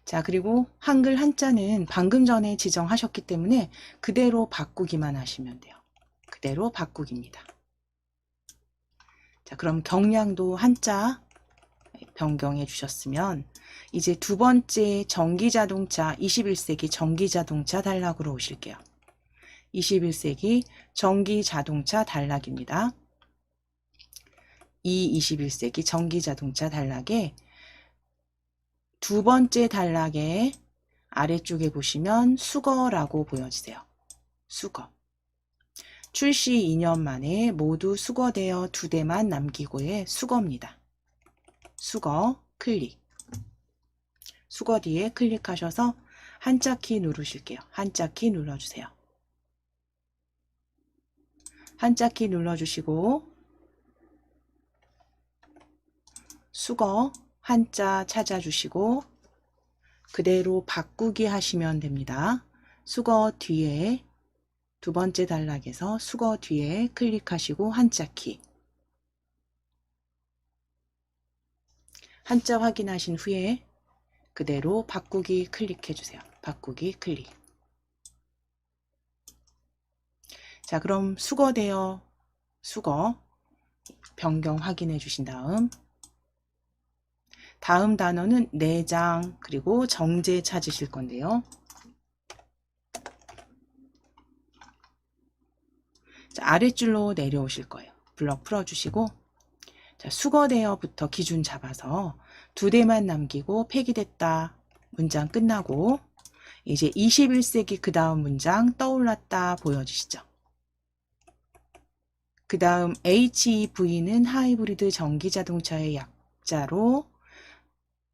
자, 그리고 한글 한자는 방금 전에 지정하셨기 때문에 그대로 바꾸기만 하시면 돼요. 그대로 바꾸기입니다. 자, 그럼 경량도 한자 변경해 주셨으면 이제 두 번째 전기자동차 21세기 전기자동차 단락으로 오실게요. 21세기 전기자동차 단락입니다. 이 21세기 전기자동차 단락에 두 번째 단락에 아래쪽에 보시면 수거라고 보여지세요. 수거. 출시 2년 만에 모두 수거되어 2대만 남기고의 수거입니다. 수거 클릭. 수거 뒤에 클릭하셔서 한자키 누르실게요. 한자키 눌러주세요. 한자키 눌러주시고 수거 한자 찾아주시고 그대로 바꾸기 하시면 됩니다. 수거 뒤에 두 번째 단락에서 수거 뒤에 클릭하시고 한자키 한자 확인하신 후에 그대로 바꾸기 클릭해 주세요. 바꾸기 클릭. 자, 그럼 수거되어 수거 변경 확인해 주신 다음 단어는 내장 그리고 정제 찾으실 건데요. 자, 아랫줄로 내려오실 거예요. 블럭 풀어주시고 자, 수거되어부터 기준 잡아서 2대만 남기고 폐기됐다. 문장 끝나고 이제 21세기 그 다음 문장 떠올랐다 보여지시죠? 그 다음 HEV는 하이브리드 전기자동차의 약자로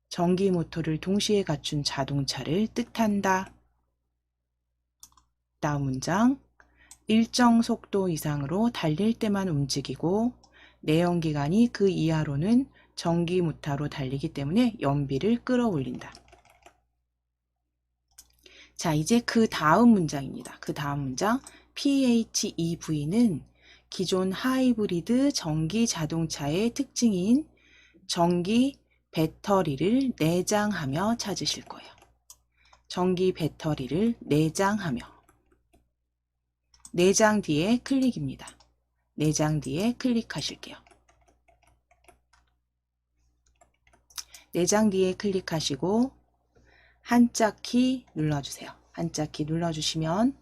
전기 모터를 동시에 갖춘 자동차를 뜻한다. 다음 문장 일정 속도 이상으로 달릴 때만 움직이고 내연기관이 그 이하로는 전기 모터로 달리기 때문에 연비를 끌어올린다. 자, 이제 그 다음 문장입니다. 그 다음 문장 PHEV는 기존 하이브리드 전기 자동차의 특징인 전기 배터리를 내장하며 찾으실 거예요. 전기 배터리를 내장하며 내장 뒤에 클릭입니다. 내장 뒤에 클릭하실게요. 내장 뒤에 클릭하시고 한자키 눌러주세요. 한자키 눌러주시면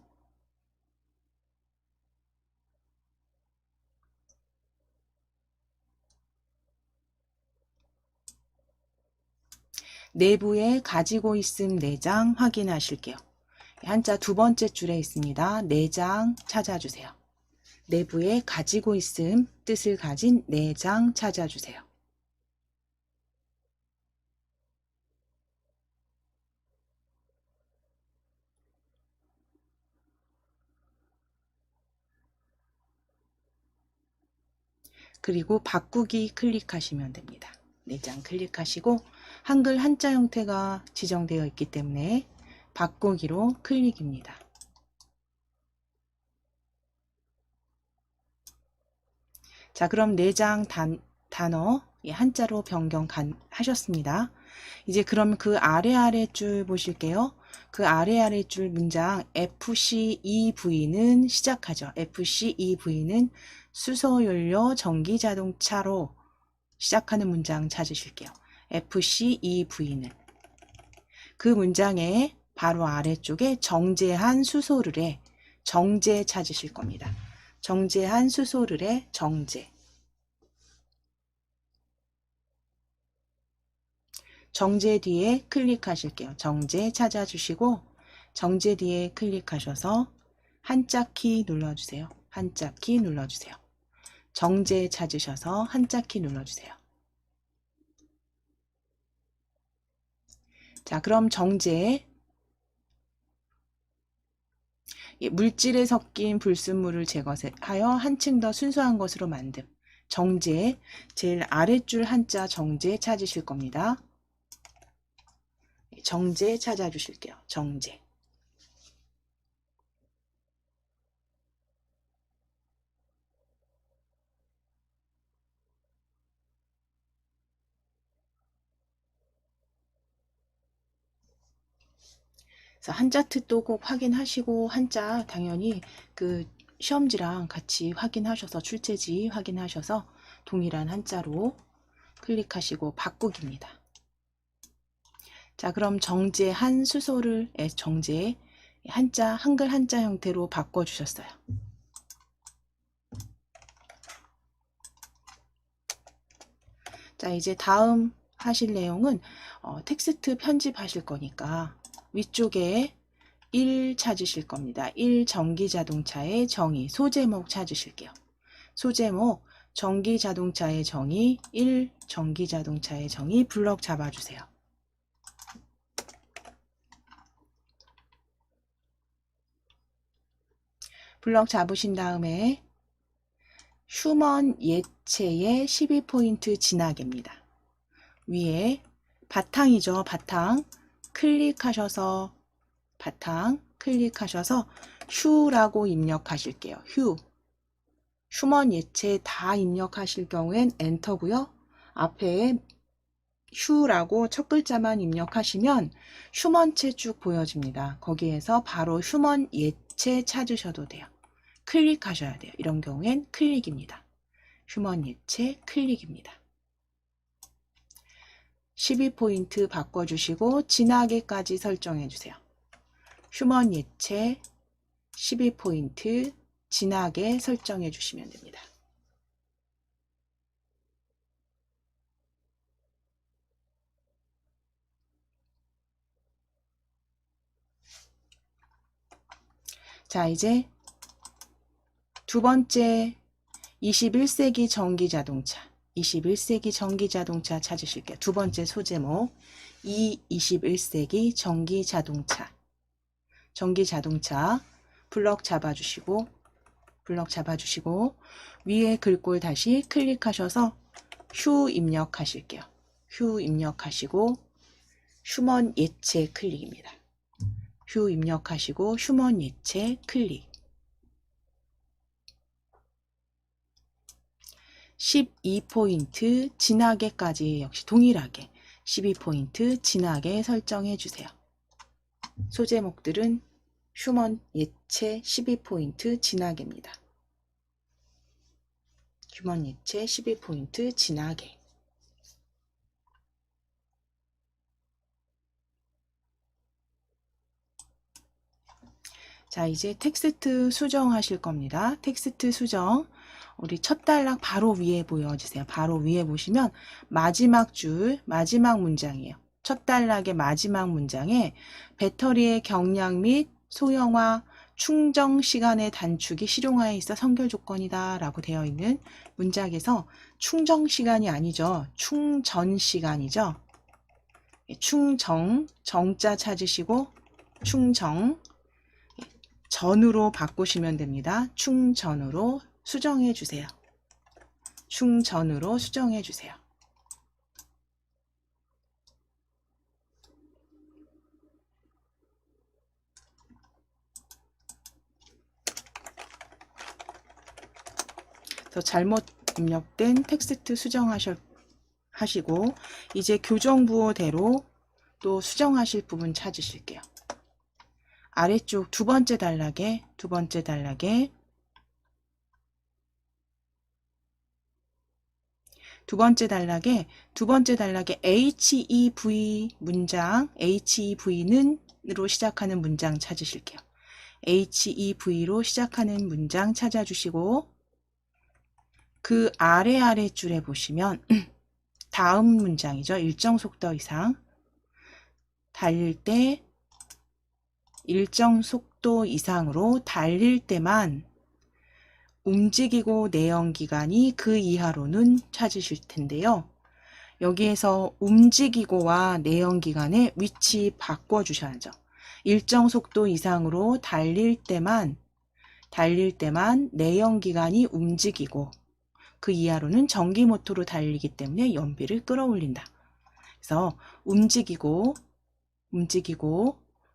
내부에 가지고 있음 내장 확인하실게요. 한자 두 번째 줄에 있습니다. 내장 찾아주세요. 내부에 가지고 있음 뜻을 가진 내장 찾아주세요. 그리고 바꾸기 클릭하시면 됩니다. 내장 클릭하시고 한글 한자 형태가 지정되어 있기 때문에 바꾸기로 클릭입니다. 자, 그럼 내장 단어 한자로 변경 하셨습니다. 이제 그럼 그 아래 줄 보실게요. 그 아래 줄 문장 FCEV는 시작하죠. FCEV는 수소연료 전기자동차로 시작하는 문장 찾으실게요. FCEV는 그 문장의 바로 아래쪽에 정제한 수소를에 정제 찾으실 겁니다. 정제한 수소를에 정제. 정제 뒤에 클릭하실게요. 정제 찾아주시고 정제 뒤에 클릭하셔서 한자키 눌러주세요. 한자키 눌러주세요. 정제 찾으셔서 한자키 눌러주세요. 자, 그럼 정제 물질에 섞인 불순물을 제거하여 한층 더 순수한 것으로 만듦. 정제 제일 아랫줄 한자 정제 찾으실 겁니다. 정제 찾아주실게요. 정제. 그래서 한자 뜻도 꼭 확인하시고 한자 당연히 그 시험지랑 같이 확인하셔서 출제지 확인하셔서 동일한 한자로 클릭하시고 바꾸기입니다. 자, 그럼 정제한 수소를 정제 한자 한글 한자 형태로 바꿔주셨어요. 자, 이제 다음 하실 내용은 텍스트 편집하실 거니까 위쪽에 1 찾으실 겁니다. 1 전기자동차의 정의 소제목 찾으실게요. 소제목 전기자동차의 정의 1 전기자동차의 정의 블럭 잡아주세요. 블럭 잡으신 다음에 휴먼 예체의 12포인트 진하게입니다. 위에 바탕이죠. 바탕 클릭하셔서 휴라고 입력하실게요. 휴먼 예체 다 입력하실 경우엔 엔터고요. 앞에 휴라고 첫 글자만 입력하시면 휴먼체 쭉 보여집니다. 거기에서 바로 휴먼 예체 찾으셔도 돼요. 클릭하셔야 돼요. 이런 경우엔 클릭입니다. 휴먼 예체 클릭입니다. 12포인트 바꿔주시고 진하게까지 설정해주세요. 휴먼 예체 12포인트 진하게 설정해 주시면 됩니다. 자, 이제 두 번째 21세기 전기자동차 21세기 전기자동차 찾으실게요. 두 번째 소제목 21세기 전기자동차 블럭 잡아주시고 위에 글꼴 다시 클릭하셔서 휴 입력하실게요. 휴 입력하시고 휴먼 예체 클릭입니다. 휴 입력하시고 휴먼 예체 클릭. 12포인트 진하게까지 역시 동일하게 12포인트 진하게 설정해 주세요. 소제목들은 휴먼 예체 12포인트 진하게입니다. 휴먼 예체 12포인트 진하게. 자, 이제 텍스트 수정하실 겁니다. 텍스트 수정. 우리 첫 단락 바로 위에 보여주세요. 바로 위에 보시면 마지막 줄, 마지막 문장이에요. 첫 단락의 마지막 문장에 배터리의 경량 및 소형화, 충전 시간의 단축이 실용화에 있어 선결 조건이다 라고 되어 있는 문장에서 충전 시간이 아니죠. 충전 시간이죠. 충정, 정자 찾으시고 충정, 전으로 바꾸시면 됩니다. 충전으로 수정해 주세요. 충전으로 수정해 주세요. 그래서 잘못 입력된 텍스트 수정하시고 이제 교정부호대로 또 수정하실 부분 찾으실게요. 아래쪽 두 번째 단락에 두 번째 단락에 HEV 문장, HEV는으로 시작하는 문장 찾으실게요. HEV로 시작하는 문장 찾아주시고 그 아래 줄에 보시면 다음 문장이죠. 일정 속도 이상 달릴 때 일정 속도 이상으로 달릴 때만 움직이고 내연기관이 그 이하로는 찾으실 텐데요. 여기에서 움직이고와 내연기관의 위치 바꿔주셔야죠. 일정 속도 이상으로 달릴 때만 내연기관이 움직이고 그 이하로는 전기모터로 달리기 때문에 연비를 끌어올린다. 그래서 움직이고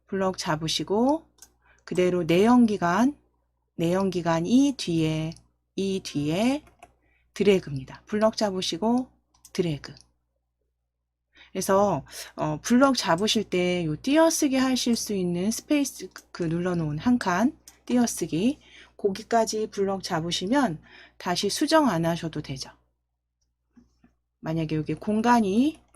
블럭 잡으시고 그대로 내연기관 이 뒤에 드래그입니다. 블럭 잡으시고 드래그. 그래서 블럭 잡으실 때 요 띄어쓰기 하실 수 있는 스페이스 눌러놓은 한 칸 띄어쓰기 거기까지 블럭 잡으시면 다시 수정 안 하셔도 되죠. 만약에 여기 공간이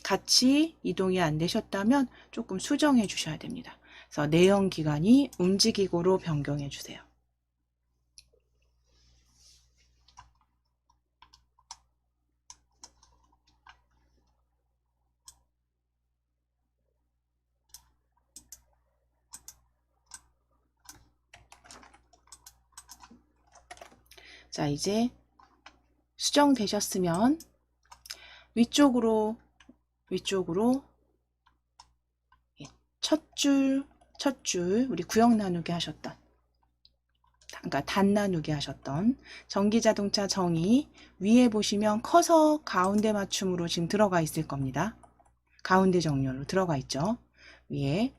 같이 이동이 안 되셨다면 조금 수정해 주셔야 됩니다. 그래서 내연기관이 움직이고로 변경해 주세요. 자, 이제 수정되셨으면 위쪽으로 첫 줄 우리 구역 나누기 하셨던 그러니까 단 나누기 하셨던 전기자동차 정의 위에 보시면 커서 가운데 맞춤으로 지금 들어가 있을 겁니다. 가운데 정렬로 들어가 있죠. 위에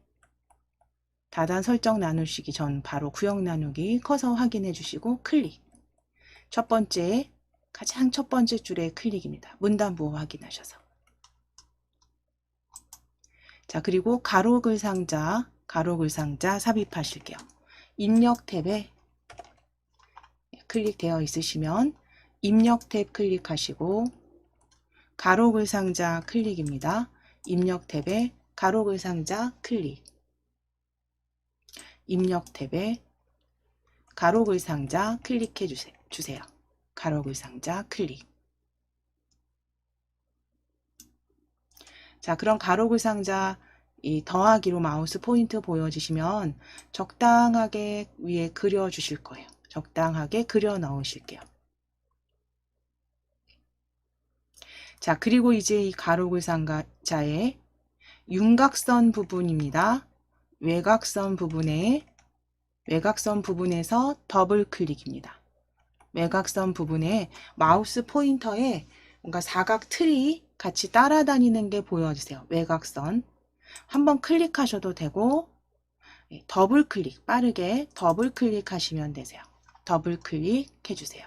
다단 설정 나누시기 전 바로 구역 나누기 커서 확인해 주시고 클릭. 가장 첫 번째 줄에 클릭입니다. 문단부호 확인하셔서. 자, 그리고 가로글 상자 삽입하실게요. 입력 탭에 클릭되어 있으시면 입력 탭 클릭하시고 가로글 상자 클릭입니다. 입력 탭에 가로글 상자 클릭. 입력 탭에 가로글 상자 클릭해 주세요. 가로글 상자 클릭. 자, 그럼 가로글 상자 이 더하기로 마우스 포인트 보여지시면 적당하게 위에 그려 주실 거예요. 적당하게 그려 넣으실게요. 자, 그리고 이제 이 가로글 상자의 윤곽선 부분입니다. 외곽선 부분에서 더블 클릭입니다. 외곽선 부분에 마우스 포인터에 뭔가 사각 틀이 같이 따라다니는 게 보여주세요. 외곽선. 한번 클릭하셔도 되고 더블 클릭, 빠르게 더블 클릭하시면 되세요. 더블 클릭해 주세요.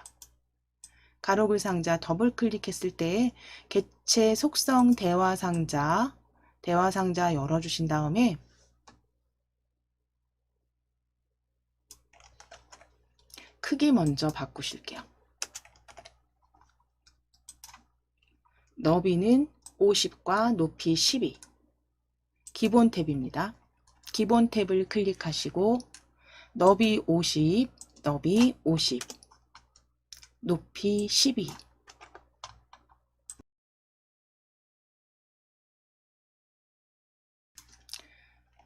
가로글 상자 더블 클릭했을 때 개체 속성 대화 상자 열어주신 다음에 크기 먼저 바꾸실게요. 너비는 50과 높이 12. 기본 탭입니다. 기본 탭을 클릭하시고 너비 50, 너비 50, 높이 12.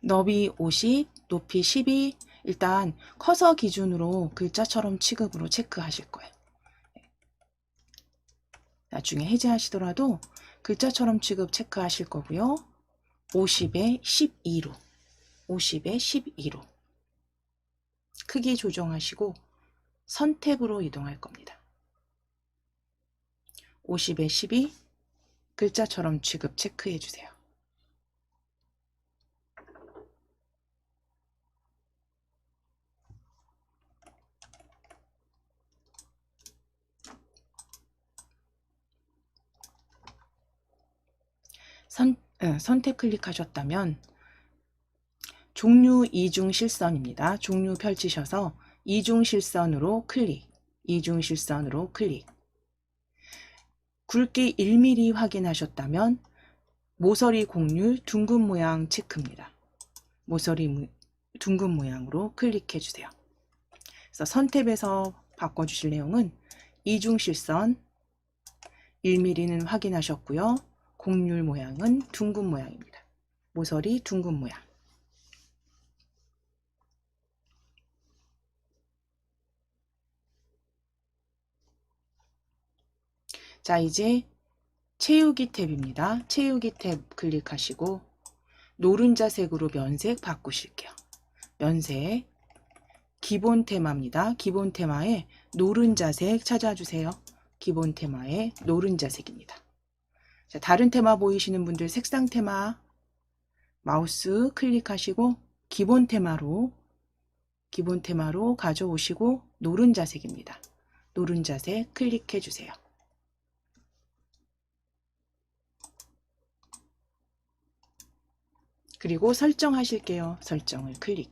너비 50, 높이 12. 일단 커서 기준으로 글자처럼 취급으로 체크하실 거예요. 나중에 해제하시더라도 글자처럼 취급 체크하실 거고요. 50에 12로, 50에 12로 크기 조정하시고 선택으로 이동할 겁니다. 50에 12 글자처럼 취급 체크해 주세요. 선택 클릭하셨다면 종류 이중 실선입니다. 종류 펼치셔서 이중 실선으로 클릭, 이중 실선으로 클릭. 굵기 1mm 확인하셨다면 모서리 곡률 둥근 모양 체크입니다. 모서리 둥근 모양으로 클릭해 주세요. 그래서 선탭에서 바꿔주실 내용은 이중 실선 1mm는 확인하셨고요. 곡률 모양은 둥근 모양입니다. 모서리 둥근 모양. 자, 이제 채우기 탭입니다. 채우기 탭 클릭하시고 노른자색으로 면색 바꾸실게요. 면색 기본 테마입니다. 기본 테마에 노른자색 찾아주세요. 기본 테마에 노른자색입니다. 자, 다른 테마 보이시는 분들 색상 테마 마우스 클릭하시고 기본 테마로 가져오시고 노른자색입니다. 노른자색 클릭해 주세요. 그리고 설정하실게요. 설정을 클릭.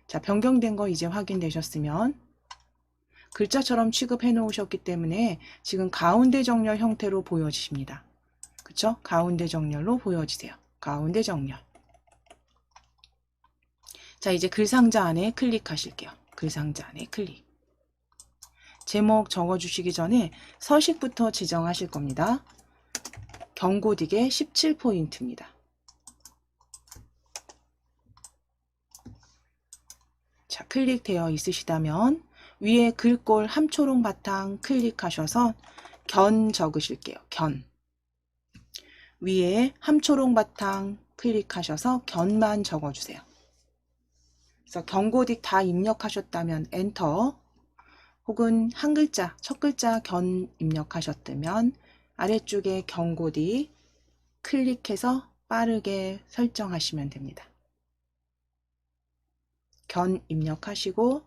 자, 변경된 거 이제 확인되셨으면 글자처럼 취급해 놓으셨기 때문에 지금 가운데 정렬 형태로 보여지십니다. 그쵸? 가운데 정렬로 보여지세요. 가운데 정렬. 자, 이제 글상자 안에 클릭하실게요. 글상자 안에 클릭. 제목 적어주시기 전에 서식부터 지정하실 겁니다. 경고딕에 17포인트입니다. 자, 클릭되어 있으시다면 위에 글꼴 함초롱 바탕 클릭하셔서 견 적으실게요. 견. 위에 함초롱 바탕 클릭하셔서 견만 적어주세요. 그래서 경고딕 다 입력하셨다면 엔터, 혹은 한 글자, 첫 글자 견 입력하셨다면 아래쪽에 경고딕 클릭해서 빠르게 설정하시면 됩니다. 견 입력하시고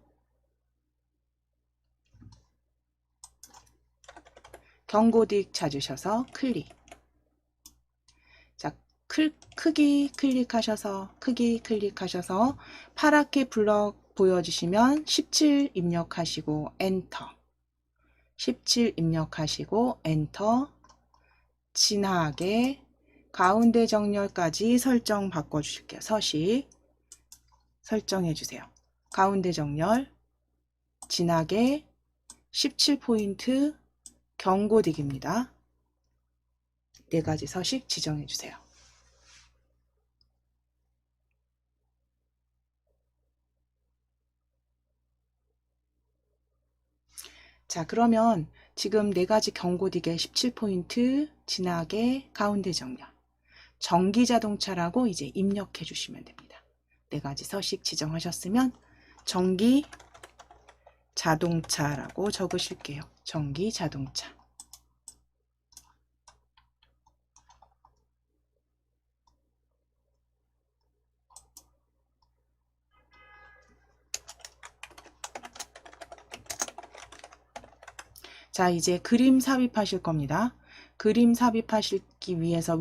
경고딕 찾으셔서 클릭. 자, 크기 클릭하셔서 파랗게 블럭 보여주시면 17 입력하시고 엔터. 17 입력하시고 엔터. 진하게 가운데 정렬까지 설정 바꿔주실게요. 서식 설정해 주세요. 가운데 정렬 진하게 17포인트 경고딕입니다. 4가지 서식 지정해 주세요. 자, 그러면 지금 4가지 경고딕에 17포인트 진하게 가운데 정렬 전기자동차라고 이제 입력해 주시면 됩니다. 4가지 서식 지정하셨으면 전기자동차라고 적으실게요. 전기자동차. 자, 이제 그림 삽입하실 겁니다. 그림 삽입하시기 위해서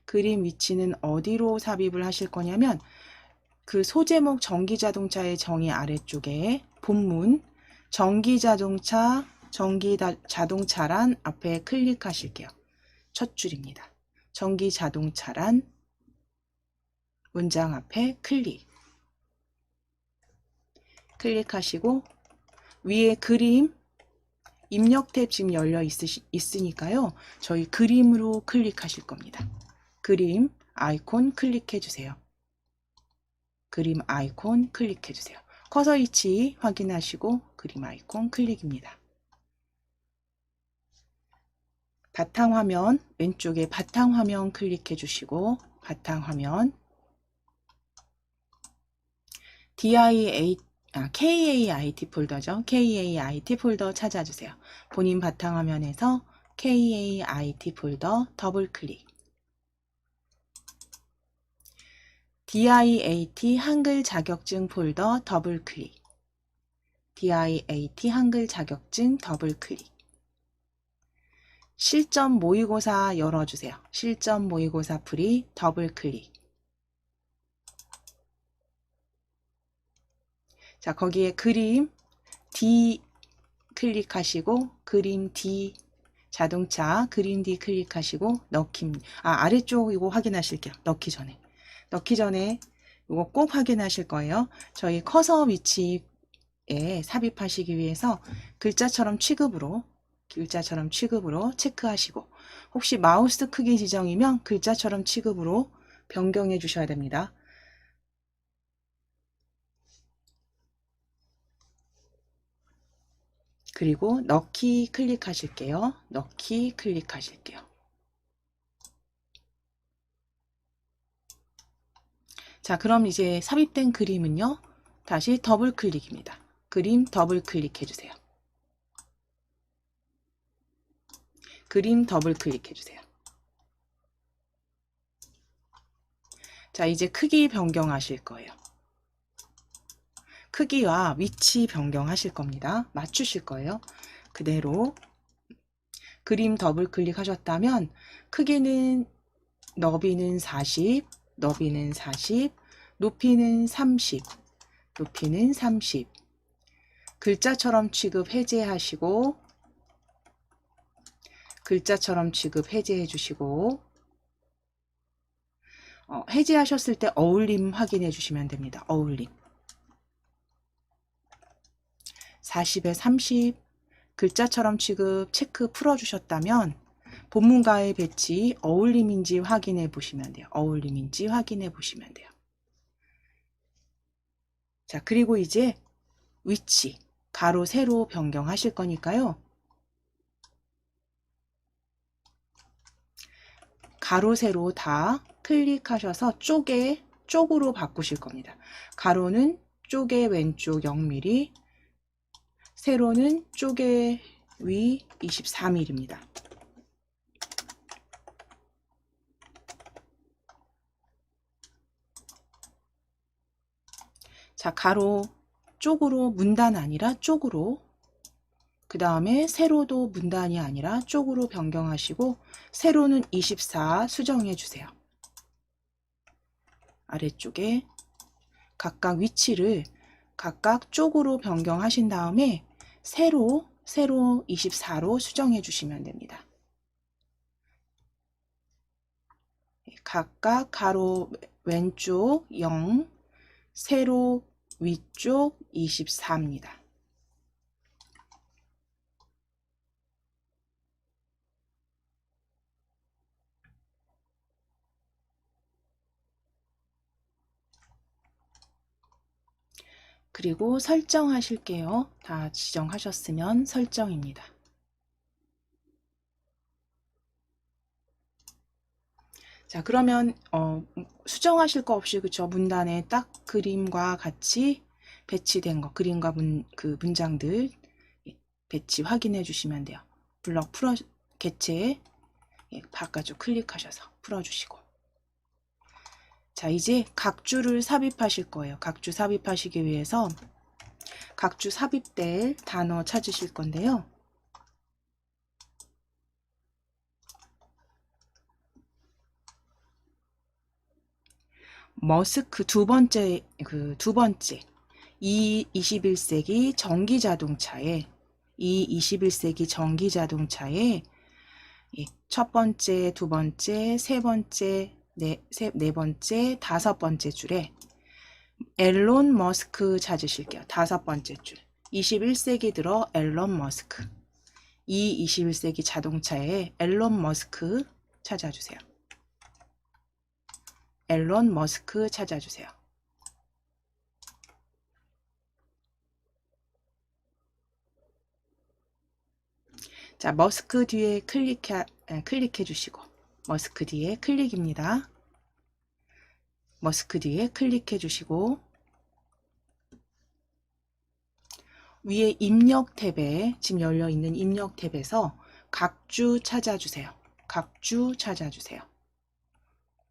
그림 위치는 어디로 삽입을 하실 거냐면 그 소제목 전기자동차의 정의 아래쪽에 본문 전기자동차란 앞에 클릭하실게요. 첫 줄입니다. 전기자동차란 문장 앞에 클릭하시고 위에 그림 입력 탭 지금 열려 있으니까요. 저희 그림으로 클릭하실 겁니다. 그림 아이콘 클릭해 주세요. 그림 아이콘 클릭해 주세요. 커서 위치 확인하시고 그림 아이콘 클릭입니다. 바탕화면 왼쪽에 바탕화면 클릭해 주시고 바탕화면 KAIT 폴더죠. KAIT 폴더 찾아주세요. 본인 바탕화면에서 KAIT 폴더 더블클릭 DIAT 한글 자격증 폴더 더블클릭 DIAT 한글 자격증 더블클릭 실전 모의고사 열어주세요. 실전 모의고사 풀이 더블클릭 자, 거기에 그림 D 클릭하시고 그림 D 자동차 그림 D 클릭하시고 넣기 아래쪽 이거 확인하실게요. 넣기 전에 이거 꼭 확인하실 거예요. 저희 커서 위치에 삽입하시기 위해서 글자처럼 취급으로 체크하시고 혹시 마우스 크기 지정이면 글자처럼 취급으로 변경해 주셔야 됩니다. 그리고 넣기 클릭하실게요. 넣기 클릭하실게요. 자, 그럼 이제 삽입된 그림은요. 다시 더블 클릭입니다. 그림 더블 클릭해 주세요. 그림 더블 클릭해 주세요. 자, 이제 크기 변경하실 거예요. 크기와 위치 변경하실 겁니다. 맞추실 거예요. 그대로 그림 더블 클릭하셨다면 크기는 너비는 40, 높이는 30, 글자처럼 취급 해제하시고 글자처럼 취급 해제해 주시고 해제하셨을 때 어울림 확인해 주시면 됩니다. 어울림 40에 30 글자처럼 취급 체크 풀어주셨다면 본문과의 배치 어울림인지 확인해 보시면 돼요. 어울림인지 확인해 보시면 돼요. 자, 그리고 이제 위치 가로 세로 변경하실 거니까요. 가로 세로 다 클릭하셔서 쪽으로 바꾸실 겁니다. 가로는 쪽의 왼쪽 0mm, 세로는 쪽의 위 24mm입니다. 자, 가로 쪽으로 문단 아니라 쪽으로, 그 다음에 세로도 문단이 아니라 쪽으로 변경하시고 세로는 24 수정해 주세요. 아래쪽에 각각 위치를 각각 쪽으로 변경하신 다음에 세로 24로 수정해 주시면 됩니다. 각각 가로 왼쪽 0, 세로 위쪽 24입니다. 그리고 설정하실게요. 다 지정하셨으면 설정입니다. 자, 그러면 수정하실 거 없이 그쵸? 문단에 딱 그림과 같이 배치된 거, 그림과 문장들 배치 확인해 주시면 돼요. 블럭 개체 바깥쪽 클릭하셔서 풀어주시고. 자, 이제 각주를 삽입하실 거예요. 각주 삽입하시기 위해서 각주 삽입될 단어 찾으실 건데요. 머스크 두 번째 이 21세기 전기 자동차에 첫 번째, 두 번째, 세 번째 네 번째, 다섯 번째 줄에 앨런 머스크 찾으실게요. 다섯 번째 줄. 21세기 들어 앨런 머스크. 이 21세기 자동차에 앨런 머스크 찾아주세요. 앨런 머스크 찾아주세요. 자, 머스크 뒤에 클릭해 주시고, 머스크 뒤에 클릭입니다. 머스크 뒤에 클릭해 주시고, 위에 입력 탭에, 지금 열려 있는 입력 탭에서 각주 찾아주세요. 각주 찾아주세요.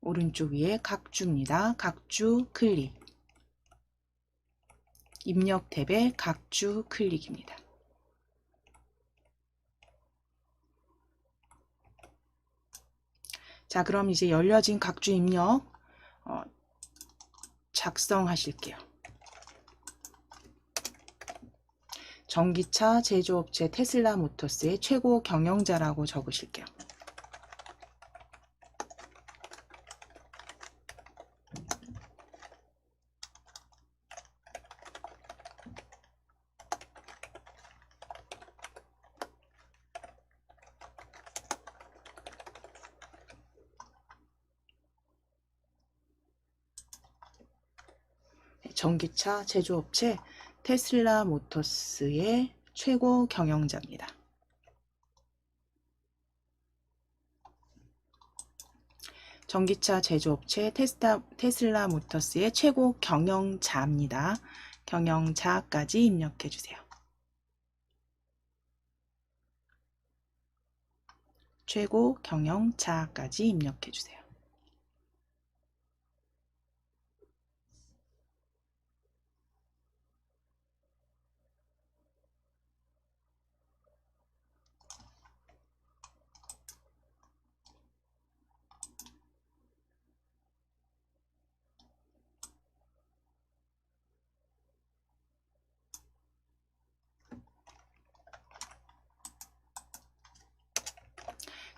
오른쪽 위에 각주입니다. 각주 클릭. 입력 탭에 각주 클릭입니다. 자, 그럼 이제 열려진 각주 입력 작성하실게요. 전기차 제조업체 테슬라 모터스의 최고 경영자라고 적으실게요. 전기차 제조업체 테슬라 모터스의 최고 경영자입니다. 전기차 제조업체 테슬라 모터스의 최고 경영자입니다. 경영자까지 입력해 주세요. 최고 경영자까지 입력해 주세요.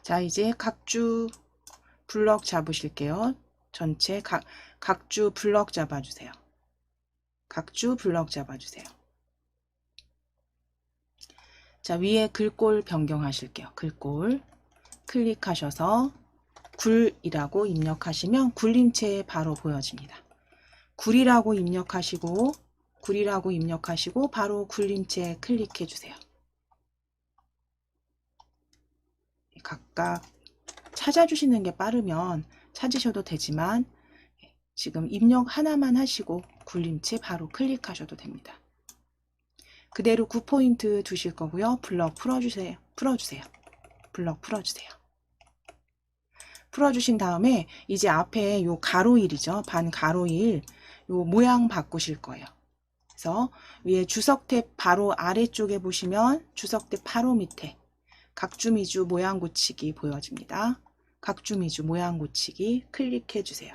자, 이제 각주 블럭 잡으실게요. 전체 각주 블럭 잡아주세요. 각주 블럭 잡아주세요. 자, 위에 글꼴 변경하실게요. 글꼴 클릭하셔서 굴이라고 입력하시면 굴림체에 바로 보여집니다. 굴이라고 입력하시고 바로 굴림체에 클릭해 주세요. 각각 찾아주시는 게 빠르면 찾으셔도 되지만 지금 입력 하나만 하시고 굴림체 바로 클릭하셔도 됩니다. 그대로 9포인트 두실 거고요. 블럭 풀어주세요. 블럭 풀어주세요. 풀어주신 다음에 이제 앞에 요 가로일이죠. 반 가로일 요 모양 바꾸실 거예요. 그래서 위에 주석 탭 바로 아래쪽에 보시면 주석 탭 바로 밑에 각주미주 모양 고치기 보여집니다. 각주미주 모양 고치기 클릭해 주세요.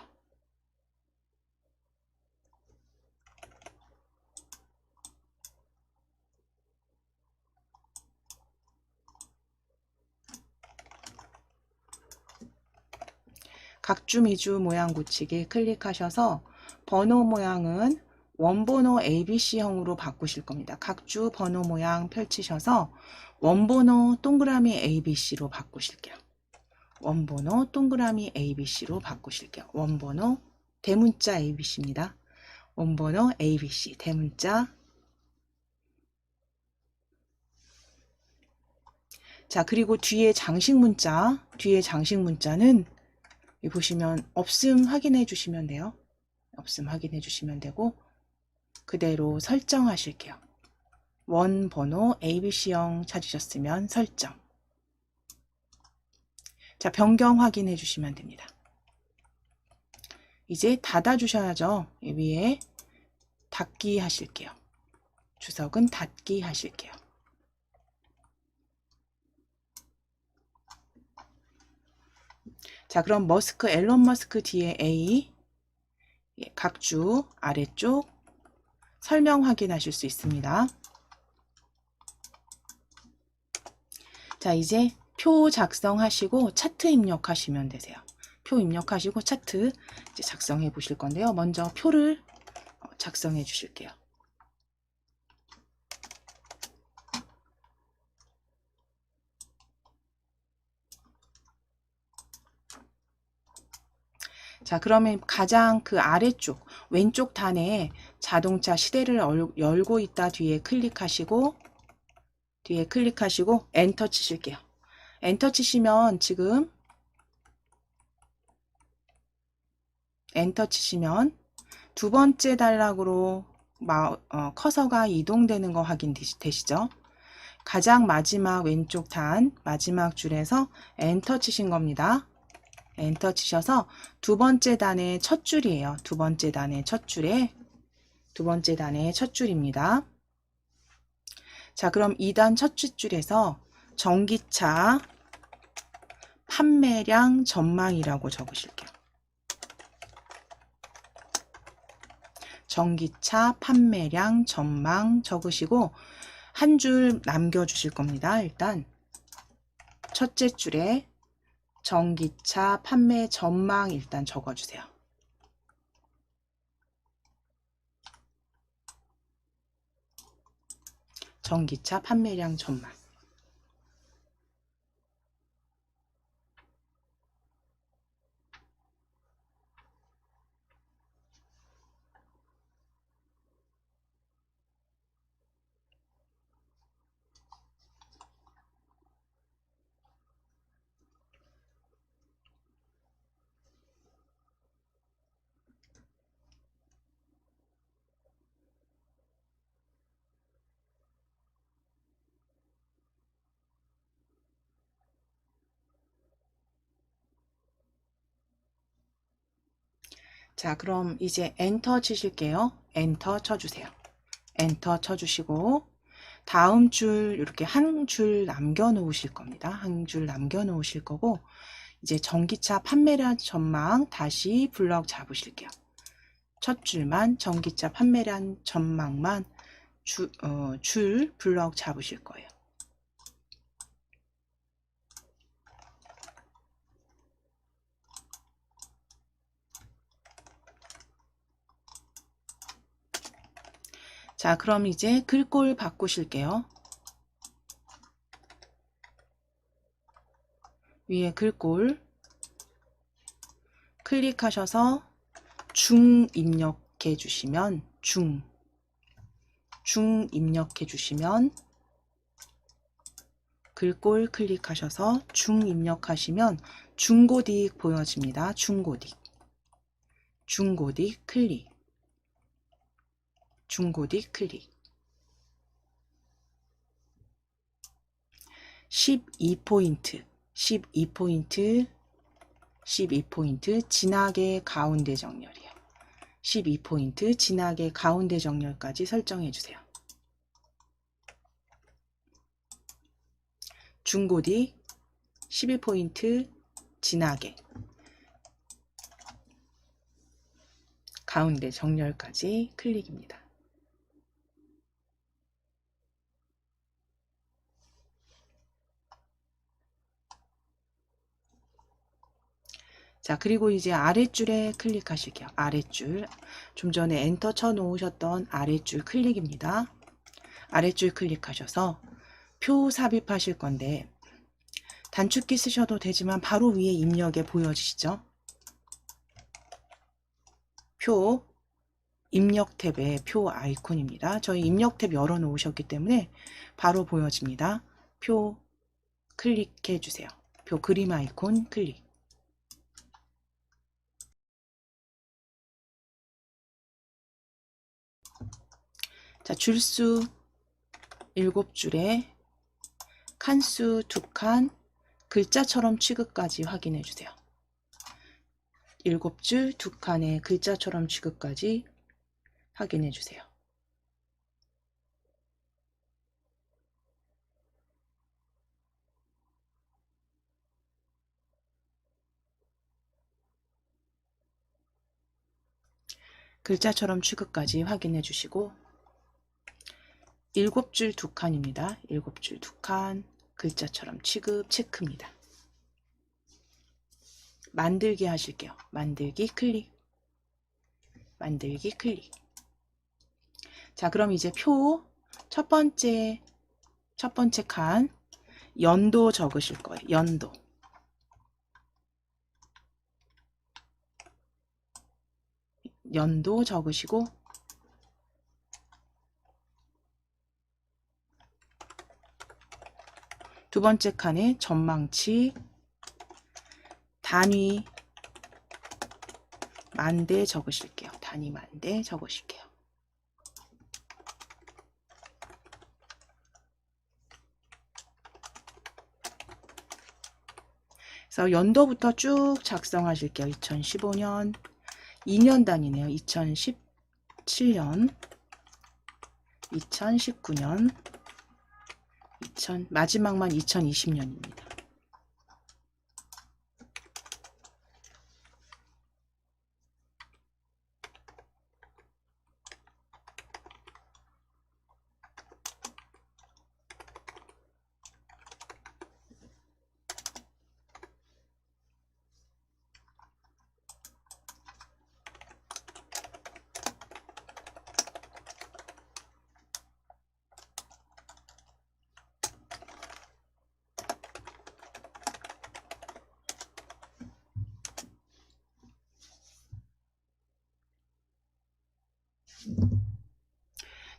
각주미주 모양 고치기 클릭하셔서 번호 모양은 원번호 ABC형으로 바꾸실 겁니다. 각주 번호 모양 펼치셔서 원번호 동그라미 ABC로 바꾸실게요. 원번호 동그라미 ABC로 바꾸실게요. 원번호 대문자 ABC입니다. 원번호 ABC 대문자. 자, 그리고 뒤에 장식 문자는 여기 보시면 없음 확인해 주시면 돼요. 없음 확인해 주시면 되고 그대로 설정하실게요. 원 번호 ABC형 찾으셨으면 설정. 자, 변경 확인해 주시면 됩니다. 이제 닫아 주셔야죠. 위에 닫기 하실게요. 주석은 닫기 하실게요. 자, 그럼 앨런 머스크 뒤에 A, 각주 아래쪽 설명 확인하실 수 있습니다. 자, 이제 표 작성하시고 차트 입력하시면 되세요. 표 입력하시고 차트 이제 작성해 보실 건데요. 먼저 표를 작성해 주실게요. 자, 그러면 가장 그 아래쪽 왼쪽 단에 자동차 시대를 열고 있다 뒤에 클릭하시고 엔터 치실게요. 엔터 치시면 지금 엔터 치시면 두 번째 단락으로 커서가 이동되는 거 확인되시죠? 가장 마지막 왼쪽 단 마지막 줄에서 엔터 치신 겁니다. 엔터 치셔서 두 번째 단의 첫 줄이에요. 두 번째 단의 첫 줄입니다. 자, 그럼 2단 첫 줄에서 전기차 판매량 전망이라고 적으실게요. 전기차 판매량 전망 적으시고 한 줄 남겨주실 겁니다. 일단 첫째 줄에 전기차 판매 전망 일단 적어주세요. 전기차 판매량 전망. 자, 그럼 이제 엔터 치실게요. 엔터 쳐주세요. 엔터 쳐주시고 다음 줄 이렇게 한 줄 남겨 놓으실 겁니다. 한 줄 남겨 놓으실 거고 이제 전기차 판매량 전망 다시 블럭 잡으실게요. 첫 줄만 전기차 판매량 전망만 줄 블럭 잡으실 거예요. 자, 그럼 이제 글꼴 바꾸실게요. 위에 글꼴 클릭하셔서 중 입력해 주시면 중 입력해 주시면 글꼴 클릭하셔서 중 입력하시면 중고딕 보여집니다. 중고딕 클릭 중고딕 클릭 12포인트 12포인트 진하게 가운데 정렬이에요. 12포인트 진하게 가운데 정렬까지 설정해 주세요. 중고딕 12포인트 진하게 가운데 정렬까지 클릭입니다. 자, 그리고 이제 아랫줄에 클릭하실게요. 아랫줄. 좀 전에 엔터 쳐 놓으셨던 아랫줄 클릭입니다. 아랫줄 클릭하셔서 표 삽입하실 건데 단축키 쓰셔도 되지만 바로 위에 입력에 보여지시죠? 표 입력 탭에 표 아이콘입니다. 저희 입력 탭 열어 놓으셨기 때문에 바로 보여집니다. 표 클릭해 주세요. 표 그림 아이콘 클릭. 자, 줄수 7줄에 칸수 2칸, 글자처럼 취급까지 확인해 주세요. 7줄 2칸의 글자처럼 취급까지 확인해 주세요. 글자처럼 취급까지 확인해 주시고 7줄 2칸입니다. 7줄 2칸 글자처럼 취급 체크입니다. 만들기 하실게요. 만들기 클릭. 만들기 클릭. 자, 그럼 이제 표 첫 번째 칸 연도 적으실 거예요. 연도. 연도 적으시고 두 번째 칸에 전망치 단위 만대 적으실게요. 단위 만대 적으실게요. 그래서 연도부터 쭉 작성하실게요. 2015년 2년 단위네요. 2017년 2019년 마지막만 2020년입니다.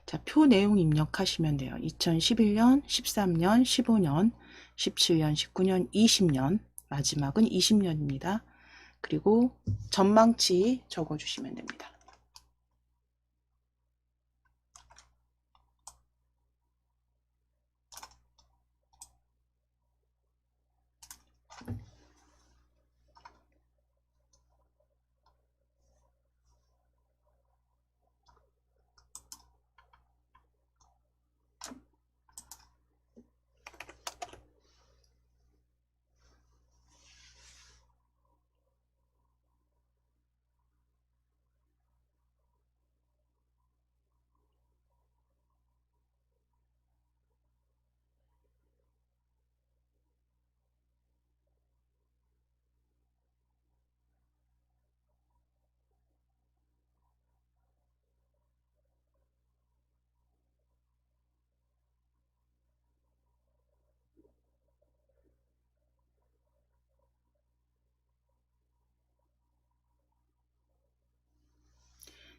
자, 표 내용 입력하시면 돼요. 2011년, 13년, 15년, 17년, 19년, 20년, 마지막은 20년입니다. 그리고 전망치 적어주시면 됩니다.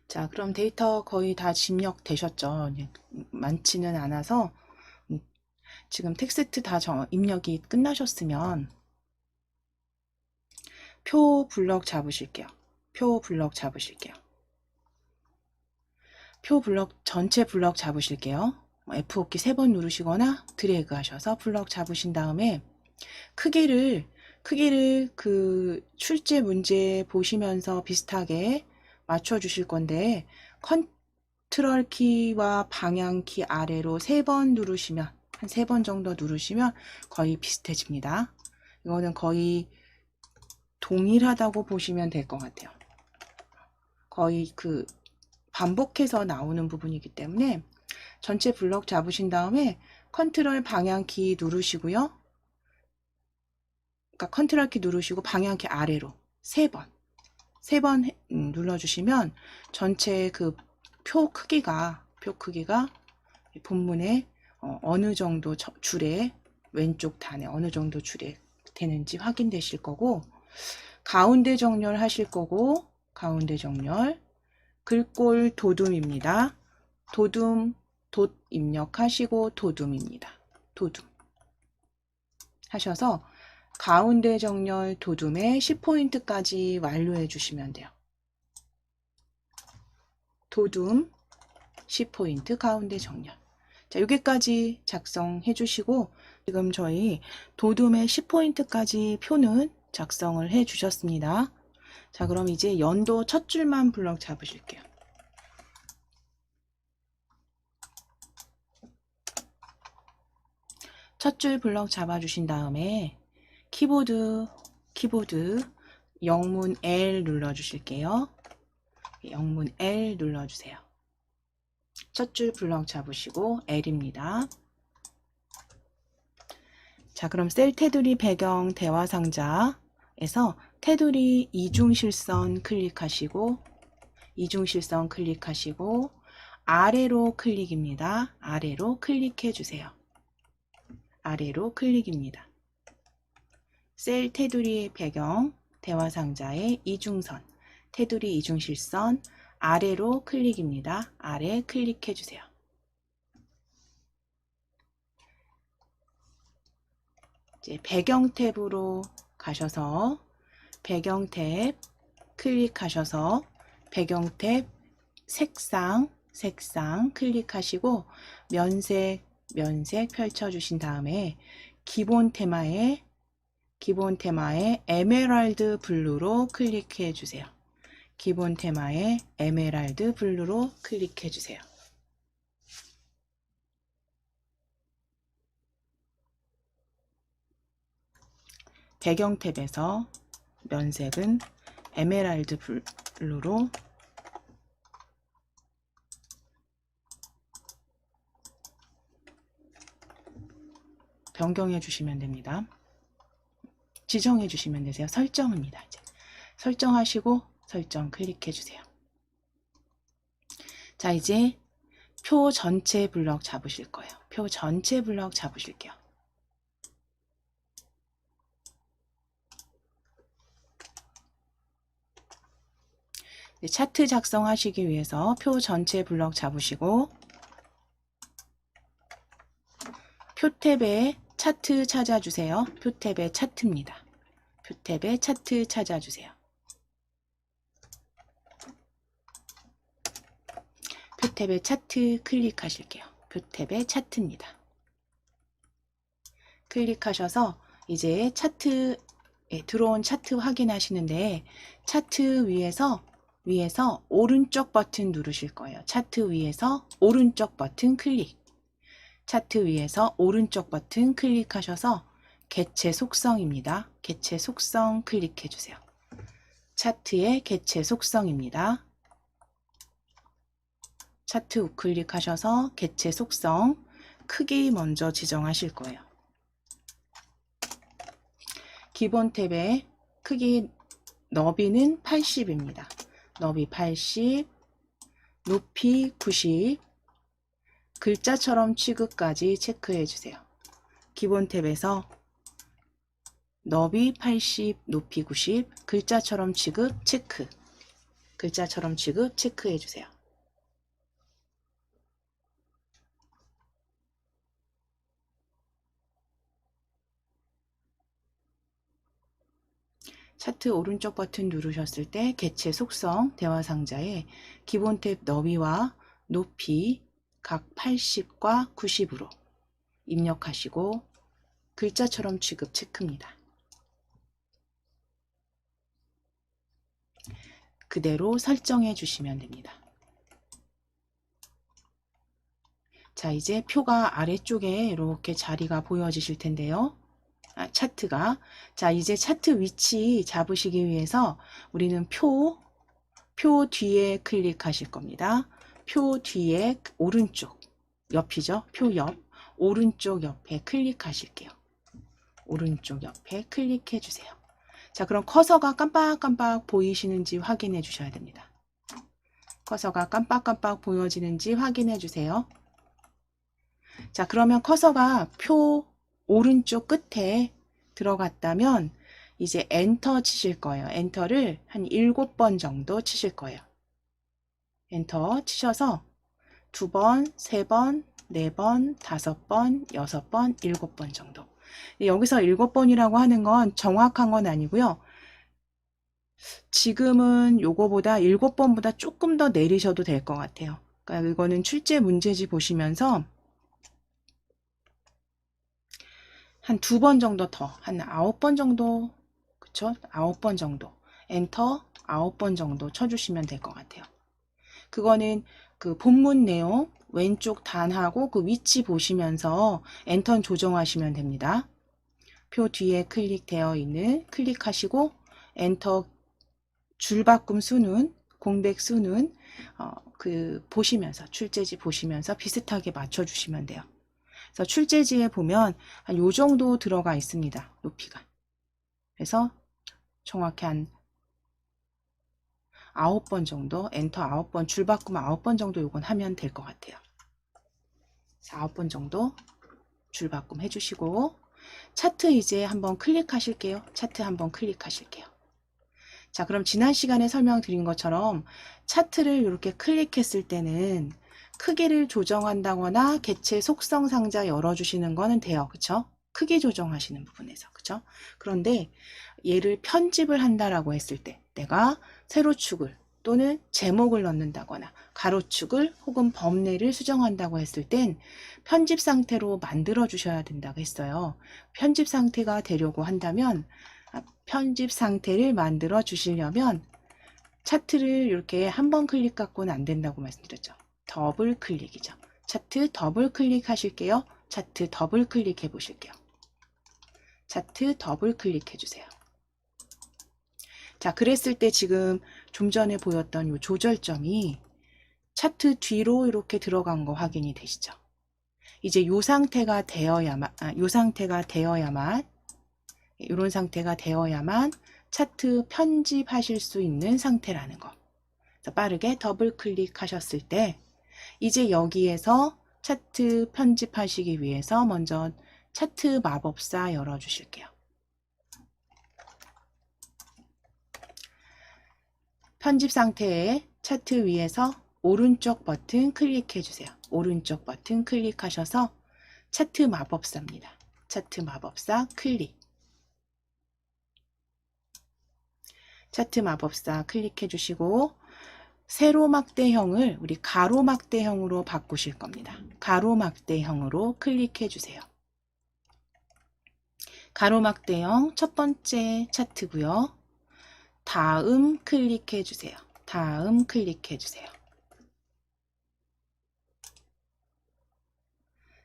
자, 그럼 데이터 거의 다 입력되셨죠? 많지는 않아서 지금 텍스트 다 입력이 끝나셨으면 표 블럭 잡으실게요. 표 블럭 잡으실게요. 표 블럭 전체 블럭 잡으실게요. F5키 3번 누르시거나 드래그 하셔서 블럭 잡으신 다음에 크기를 그 출제 문제 보시면서 비슷하게 맞춰 주실 건데 컨트롤 키와 방향 키 아래로 3번 누르시면 한 3번 정도 누르시면 거의 비슷해집니다. 이거는 거의 동일하다고 보시면 될 것 같아요. 거의 그 반복해서 나오는 부분이기 때문에 전체 블럭 잡으신 다음에 컨트롤 방향 키 누르시고요. 그러니까 컨트롤 키 누르시고 방향 키 아래로 3번 눌러주시면 전체 그 표 크기가 본문에 어느 정도 줄에 왼쪽 단에 어느 정도 줄에 되는지 확인되실 거고, 가운데 정렬 하실 거고, 가운데 정렬 글꼴 도둠입니다. 도둠 돛 입력하시고 도둠입니다. 도둠 하셔서 가운데 정렬 도둠에 10포인트까지 완료해 주시면 돼요. 도둠 10포인트 가운데 정렬. 자, 여기까지 작성해 주시고, 지금 저희 도둠의 10포인트까지 표는 작성을 해 주셨습니다. 자, 그럼 이제 연도 첫 줄만 블럭 잡으실게요. 첫 줄 블럭 잡아 주신 다음에 키보드 영문 L 눌러 주실게요. 영문 L 눌러 주세요. 첫 줄 블럭 잡으시고 L입니다. 자, 그럼 셀 테두리 배경 대화 상자에서 테두리 이중실선 클릭하시고 이중실선 클릭하시고 아래로 클릭입니다. 아래로 클릭해 주세요. 아래로 클릭입니다. 셀 테두리 배경 대화상자의 이중선 테두리 이중실선 아래로 클릭입니다. 아래 클릭해 주세요. 이제 배경 탭으로 가셔서 배경 탭 클릭하셔서 배경 탭 색상 클릭하시고 면색 펼쳐주신 다음에 기본 테마에 에메랄드 블루로 클릭해 주세요. 기본 테마에 에메랄드 블루로 클릭해 주세요. 배경 탭에서 면색은 에메랄드 블루로 변경해 주시면 됩니다. 지정해 주시면 되세요. 설정입니다. 이제 설정하시고 설정 클릭해 주세요. 자, 이제 표 전체 블럭 잡으실 거예요. 표 전체 블럭 잡으실게요. 차트 작성하시기 위해서 표 전체 블럭 잡으시고 표 탭에 차트 찾아주세요. 표 탭에 차트입니다. 표 탭에 차트 찾아주세요. 표 탭에 차트 클릭하실게요. 표 탭에 차트입니다. 클릭하셔서 이제 차트에 들어온 차트 확인하시는데 차트 위에서 오른쪽 버튼 누르실 거예요. 차트 위에서 오른쪽 버튼 클릭. 차트 위에서 오른쪽 버튼 클릭하셔서 개체 속성입니다. 개체 속성 클릭해 주세요. 차트의 개체 속성입니다. 차트 우클릭하셔서 개체 속성 크기 먼저 지정하실 거예요. 기본 탭에 크기 너비는 80입니다. 너비 80, 높이 90, 글자처럼 취급까지 체크해 주세요. 기본 탭에서 너비 80, 높이 90, 글자처럼 취급 체크. 글자처럼 취급 체크해 주세요. 차트 오른쪽 버튼 누르셨을 때 개체 속성 대화 상자에 기본 탭 너비와 높이 각 80과 90으로 입력하시고 글자처럼 취급 체크입니다. 그대로 설정해 주시면 됩니다. 자, 이제 표가 아래쪽에 이렇게 자리가 보여지실 텐데요. 차트가. 자, 이제 차트 위치 잡으시기 위해서 우리는 표 뒤에 클릭하실 겁니다. 표 뒤에 오른쪽 옆이죠. 표 옆 오른쪽 옆에 클릭하실게요. 오른쪽 옆에 클릭해 주세요. 자, 그럼 커서가 깜빡깜빡 보이시는지 확인해 주셔야 됩니다. 커서가 깜빡깜빡 보여지는지 확인해 주세요. 자, 그러면 커서가 표 오른쪽 끝에 들어갔다면 이제 엔터 치실 거예요. 엔터를 한 7번 정도 치실 거예요. 엔터 치셔서 2번, 3번, 4번, 5번, 6번, 7번 정도. 여기서 7번이라고 하는 건 정확한 건 아니고요. 지금은 요거보다 7번보다 조금 더 내리셔도 될 것 같아요. 그러니까 이거는 출제 문제지 보시면서 한 2번 정도 더, 한 9번 정도, 그쵸? 9번 정도. 엔터 9번 정도 쳐주시면 될 것 같아요. 그거는 그 본문 내용 왼쪽 단하고 그 위치 보시면서 엔터 조정하시면 됩니다. 표 뒤에 클릭되어 있는 클릭하시고 엔터 줄바꿈 수는 공백 수는 그 보시면서 출제지 보시면서 비슷하게 맞춰주시면 돼요. 그래서 출제지에 보면 한 요 정도 들어가 있습니다. 높이가. 그래서 정확히 한 9번 정도, 엔터 9번, 줄 바꾸면 9번 정도 요건 하면 될 것 같아요. 9번 정도 줄 바꿈 해주시고, 차트 이제 한번 클릭하실게요. 차트 한번 클릭하실게요. 자, 그럼 지난 시간에 설명드린 것처럼 차트를 이렇게 클릭했을 때는 크기를 조정한다거나 개체 속성 상자 열어주시는 거는 돼요. 그쵸? 크기 조정하시는 부분에서. 그쵸? 그런데 얘를 편집을 한다라고 했을 때 내가 세로축을 또는 제목을 넣는다거나 가로축을 혹은 범례를 수정한다고 했을 땐 편집 상태로 만들어 주셔야 된다고 했어요. 편집 상태가 되려고 한다면 편집 상태를 만들어 주시려면 차트를 이렇게 한 번 클릭 갖고는 안 된다고 말씀드렸죠. 더블 클릭이죠. 차트 더블 클릭 하실게요. 차트 더블 클릭해 보실게요. 차트 더블 클릭해 주세요. 자, 그랬을 때 지금 좀 전에 보였던 이 조절점이 차트 뒤로 이렇게 들어간 거 확인이 되시죠? 이제 이 상태가 되어야만, 이런 상태가 되어야만 차트 편집하실 수 있는 상태라는 거. 빠르게 더블 클릭하셨을 때 이제 여기에서 차트 편집하시기 위해서 먼저 차트 마법사 열어주실게요. 편집 상태에 차트 위에서 오른쪽 버튼 클릭해 주세요. 오른쪽 버튼 클릭하셔서 차트 마법사입니다. 차트 마법사 클릭. 차트 마법사 클릭해 주시고 세로막대형을 우리 가로막대형으로 바꾸실 겁니다. 가로막대형으로 클릭해 주세요. 가로막대형 첫 번째 차트고요. 다음 클릭해 주세요. 다음 클릭해 주세요.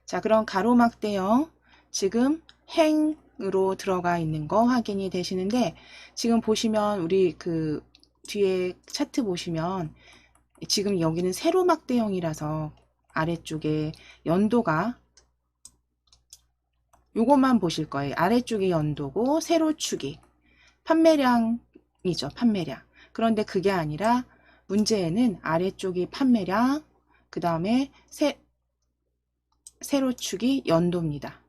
자, 그럼 가로막대형 지금 행으로 들어가 있는 거 확인이 되시는데 지금 보시면 우리 그 뒤에 차트 보시면 지금 여기는 세로막대형이라서 아래쪽에 연도가 요것만 보실 거예요. 아래쪽이 연도고 세로축이 판매량이죠. 판매량. 그런데 그게 아니라 문제에는 아래쪽이 판매량, 그 다음에 세로축이 연도입니다.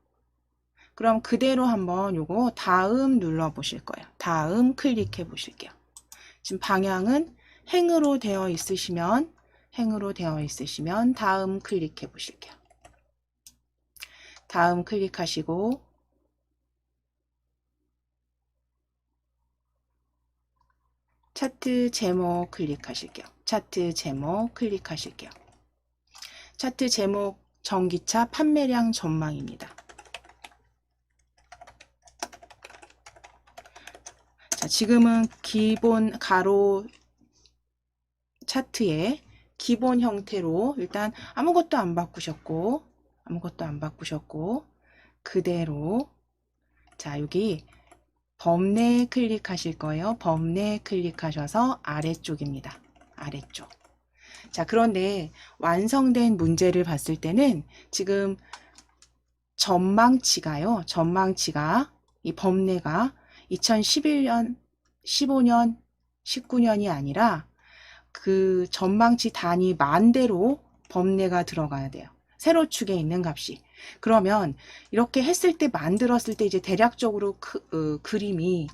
그럼 그대로 한번 요거 다음 눌러 보실 거예요. 다음 클릭해 보실게요. 지금 방향은 행으로 되어 있으시면 다음 클릭해 보실게요. 다음 클릭하시고 차트 제목 클릭하실게요. 차트 제목 클릭하실게요. 차트 제목 전기차 판매량 전망입니다. 자, 지금은 기본 가로 차트의 기본 형태로 일단 아무것도 안 바꾸셨고 그대로 자, 여기 범례 클릭하실 거예요. 범례 클릭하셔서 아래쪽입니다. 아래쪽. 자, 그런데 완성된 문제를 봤을 때는 지금 전망치가 이 범례가 2011년, 15년, 19년이 아니라 그 전망치 단위 만대로 범례가 들어가야 돼요. 세로축에 있는 값이. 그러면 이렇게 했을 때 만들었을 때 이제 대략적으로 그림이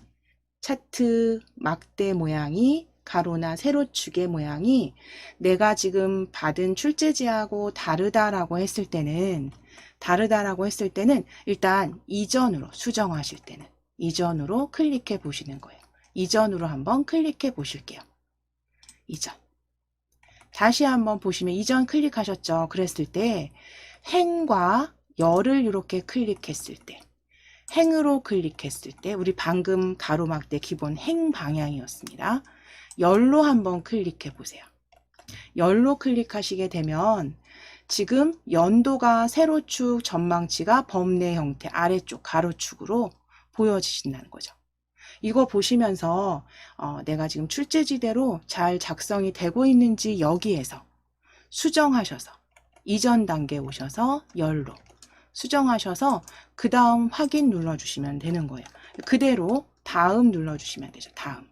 차트 막대 모양이 가로나 세로축의 모양이 내가 지금 받은 출제지하고 다르다라고 했을 때는 일단 이전으로 수정하실 때는 이전으로 클릭해 보시는 거예요. 이전으로 한번 클릭해 보실게요. 이전. 다시 한번 보시면 이전 클릭하셨죠. 그랬을 때 행과 열을 이렇게 클릭했을 때 행으로 클릭했을 때 우리 방금 가로막대 기본 행 방향이었습니다. 열로 한번 클릭해 보세요. 열로 클릭하시게 되면 지금 연도가 세로축 전망치가 범례 형태 아래쪽 가로축으로 보여지신다는 거죠. 이거 보시면서 내가 지금 출제지대로 잘 작성이 되고 있는지 여기에서 수정하셔서 이전 단계 오셔서 열로 수정하셔서 그 다음 확인 눌러주시면 되는 거예요. 그대로 다음 눌러주시면 되죠. 다음.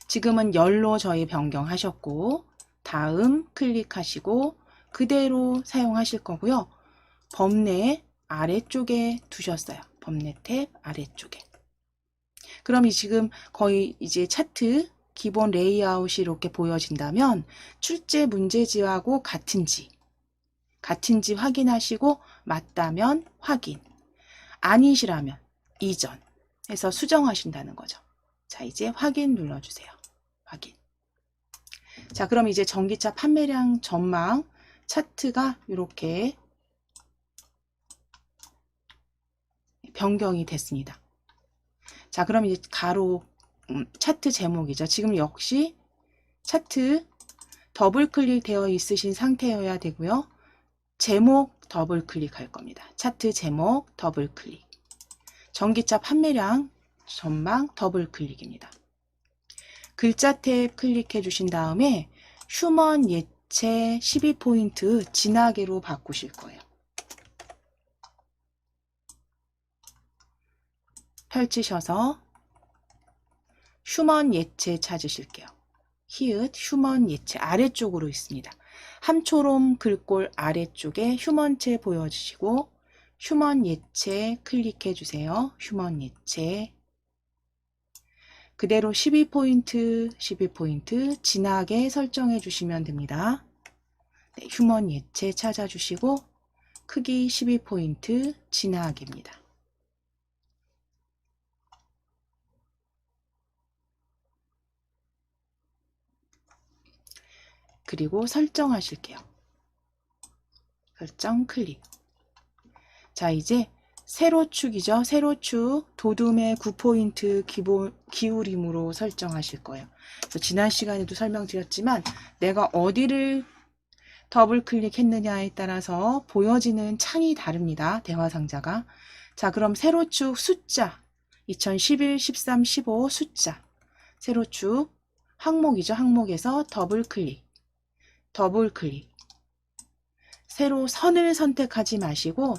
지금은 열로 저희 변경하셨고 다음 클릭하시고 그대로 사용하실 거고요. 범례 아래쪽에 두셨어요. 범례 탭 아래쪽에. 그럼 지금 거의 이제 차트 기본 레이아웃이 이렇게 보여진다면 출제 문제지하고 같은지 확인하시고 맞다면 확인, 아니시라면 이전 해서 수정하신다는 거죠. 자, 이제 확인 눌러주세요. 확인. 자, 그럼 이제 전기차 판매량 전망 차트가 이렇게 변경이 됐습니다. 자, 그럼 이제 가로 차트 제목이죠. 지금 역시 차트 더블 클릭 되어 있으신 상태여야 되고요. 제목 더블 클릭할 겁니다. 차트 제목 더블 클릭. 전기차 판매량 전망 더블 클릭입니다. 글자 탭 클릭해 주신 다음에 휴먼 예체 12포인트 진하게로 바꾸실 거예요. 펼치셔서 휴먼 예체 찾으실게요. 히읗 휴먼 예체 아래쪽으로 있습니다. 함초롬 글꼴 아래쪽에 휴먼체 보여주시고 휴먼 예체 클릭해 주세요. 휴먼 예체 그대로 12포인트 진하게 설정해 주시면 됩니다. 네, 휴먼 예체 찾아주시고 크기 12포인트 진하게입니다. 그리고 설정하실게요. 설정 클릭. 자, 이제 세로축이죠. 세로축 도둠의 9포인트 기울임으로 설정하실 거예요. 그래서 지난 시간에도 설명드렸지만 내가 어디를 더블 클릭했느냐에 따라서 보여지는 창이 다릅니다. 대화상자가. 자, 그럼 세로축 숫자 2011, 13, 15 숫자 세로축 항목이죠. 항목에서 더블 클릭 세로 선을 선택하지 마시고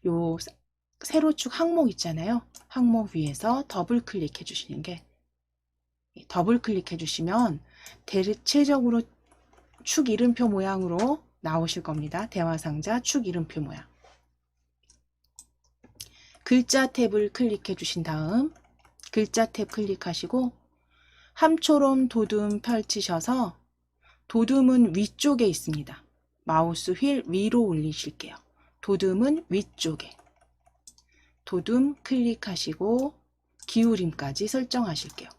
요 세로축 항목 있잖아요. 항목 위에서 더블 클릭해 주시는 게 더블 클릭해 주시면 대체적으로 축 이름표 모양으로 나오실 겁니다. 대화상자 축 이름표 모양. 글자 탭을 클릭해 주신 다음 글자 탭 클릭하시고 함초롬 도둠 펼치셔서 도둠은 위쪽에 있습니다. 마우스 휠 위로 올리실게요. 도둠은 위쪽에. 도둠 클릭하시고 기울임까지 설정하실게요.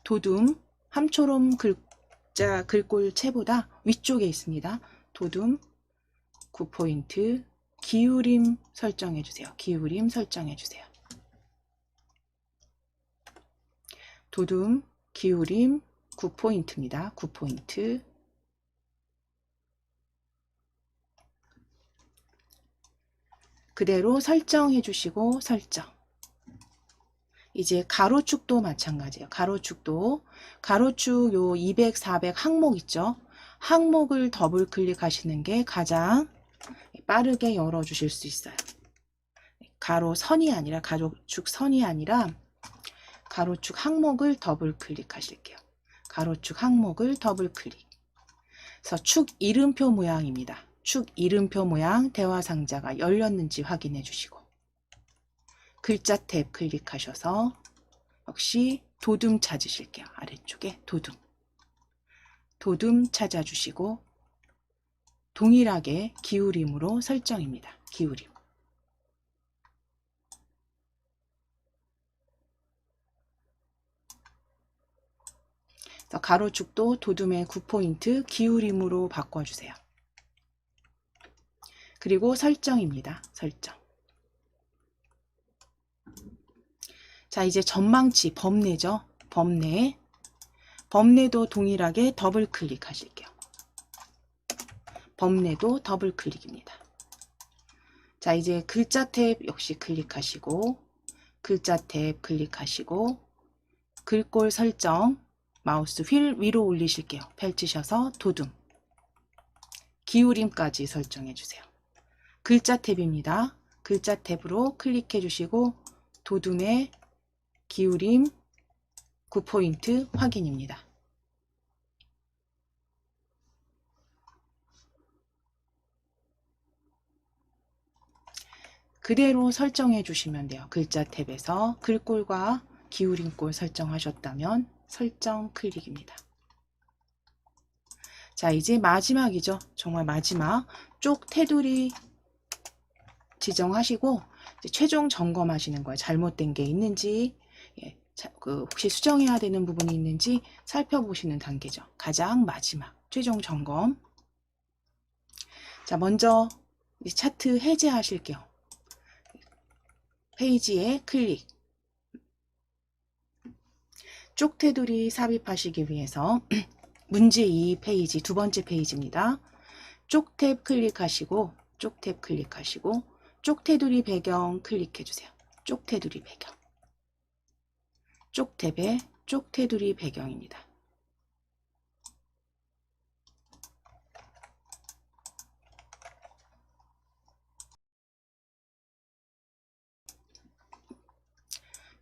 도둠 함초롬 글자 글꼴체보다 위쪽에 있습니다. 도둠 9포인트 기울임 설정해 주세요. 기울임 설정해 주세요. 도둠 기울임 9포인트입니다. 9포인트. 그대로 설정해 주시고 설정. 이제 가로축도 마찬가지예요. 가로축 요 200, 400 항목 있죠. 항목을 더블 클릭하시는 게 가장 빠르게 열어 주실 수 있어요. 가로축 선이 아니라 가로축 항목을 더블 클릭하실게요. 가로축 항목을 더블 클릭. 그래서 축 이름표 모양입니다. 축 이름표 모양 대화상자가 열렸는지 확인해 주시고 글자 탭 클릭하셔서 역시 도둠 찾으실게요. 아래쪽에 도둠 찾아주시고 동일하게 기울임으로 설정입니다. 기울임. 가로축도 도둠의 9포인트 기울임으로 바꿔주세요. 그리고 설정입니다. 설정. 자, 이제 전망치 범례죠. 범례도 동일하게 더블 클릭하실게요. 범례도 더블 클릭입니다. 자, 이제 글자 탭 역시 클릭하시고 글자 탭 클릭하시고 글꼴 설정 마우스 휠 위로 올리실게요. 펼치셔서 도둠 기울임까지 설정해 주세요. 글자 탭입니다. 글자 탭으로 클릭해 주시고 도둠의 기울임 9포인트 확인입니다. 그대로 설정해 주시면 돼요. 글자 탭에서 글꼴과 기울임꼴 설정하셨다면 설정 클릭입니다. 자, 이제 마지막이죠. 정말 마지막 쪽 테두리 지정하시고 이제 최종 점검하시는 거예요. 잘못된 게 있는지, 혹시 수정해야 되는 부분이 있는지 살펴보시는 단계죠. 가장 마지막 최종 점검. 자, 먼저 차트 해제하실게요. 페이지에 클릭. 쪽 테두리 삽입하시기 위해서 문제 2 페이지, 두 번째 페이지입니다. 쪽 탭 클릭하시고 쪽 탭 클릭하시고 쪽 테두리 배경 클릭해 주세요. 쪽 테두리 배경. 쪽 탭의 쪽 테두리 배경입니다.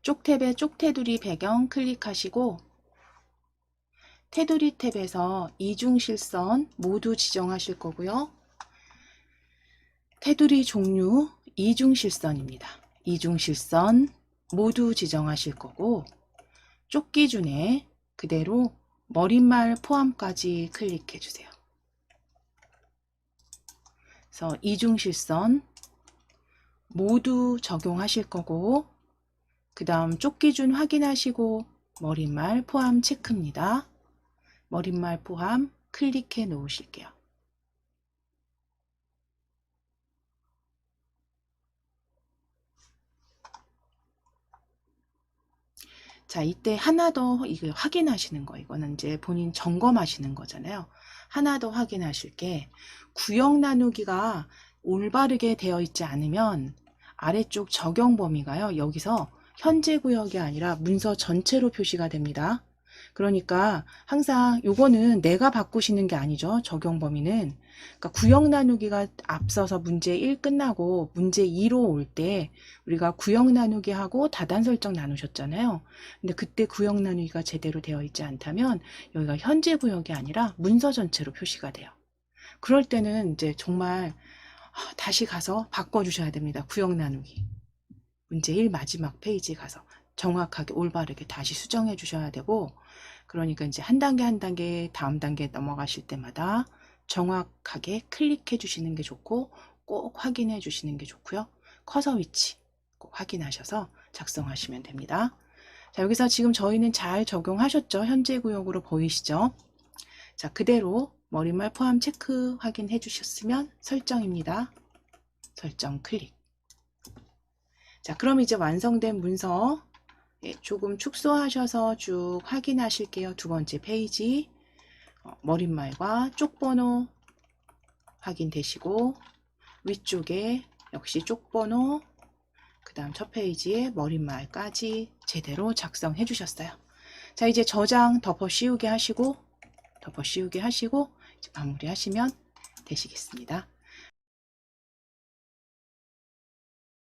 쪽 탭의 쪽 테두리 배경 클릭하시고 테두리 탭에서 이중실선 모두 지정하실 거고요. 테두리 종류 이중실선입니다. 이중실선 모두 지정하실 거고 쪽 기준에 그대로 머릿말 포함까지 클릭해 주세요. 그래서 이중실선 모두 적용하실 거고 그 다음 쪽 기준 확인하시고 머릿말 포함 체크입니다. 머릿말 포함 클릭해 놓으실게요. 자, 이때 하나 더 이거 확인하시는 거, 이거는 이제 본인 점검하시는 거잖아요. 하나 더 확인하실 게 구역 나누기가 올바르게 되어 있지 않으면 아래쪽 적용 범위가요, 여기서 현재 구역이 아니라 문서 전체로 표시가 됩니다. 그러니까 항상 요거는 내가 바꾸시는 게 아니죠. 적용 범위는. 그러니까 구역 나누기가 앞서서 문제 1 끝나고 문제 2로 올 때 우리가 구역 나누기 하고 다단 설정 나누셨잖아요. 근데 그때 구역 나누기가 제대로 되어 있지 않다면 여기가 현재 구역이 아니라 문서 전체로 표시가 돼요. 그럴 때는 이제 정말 다시 가서 바꿔주셔야 됩니다. 구역 나누기. 문제 1 마지막 페이지 가서 정확하게 올바르게 다시 수정해 주셔야 되고, 그러니까 이제 한 단계 한 단계 다음 단계에 넘어가실 때마다 정확하게 클릭해 주시는 게 좋고 꼭 확인해 주시는 게 좋고요. 커서 위치 꼭 확인하셔서 작성하시면 됩니다. 자, 여기서 지금 저희는 잘 적용하셨죠? 현재 구역으로 보이시죠? 자, 그대로 머릿말 포함 체크 확인해 주셨으면 설정입니다. 설정 클릭. 자, 그럼 이제 완성된 문서 조금 축소하셔서 쭉 확인하실게요. 두 번째 페이지 머릿말과 쪽번호 확인되시고 위쪽에 역시 쪽번호, 그 다음 첫 페이지에 머릿말까지 제대로 작성해 주셨어요. 자, 이제 저장 덮어 씌우게 하시고 이제 마무리 하시면 되시겠습니다.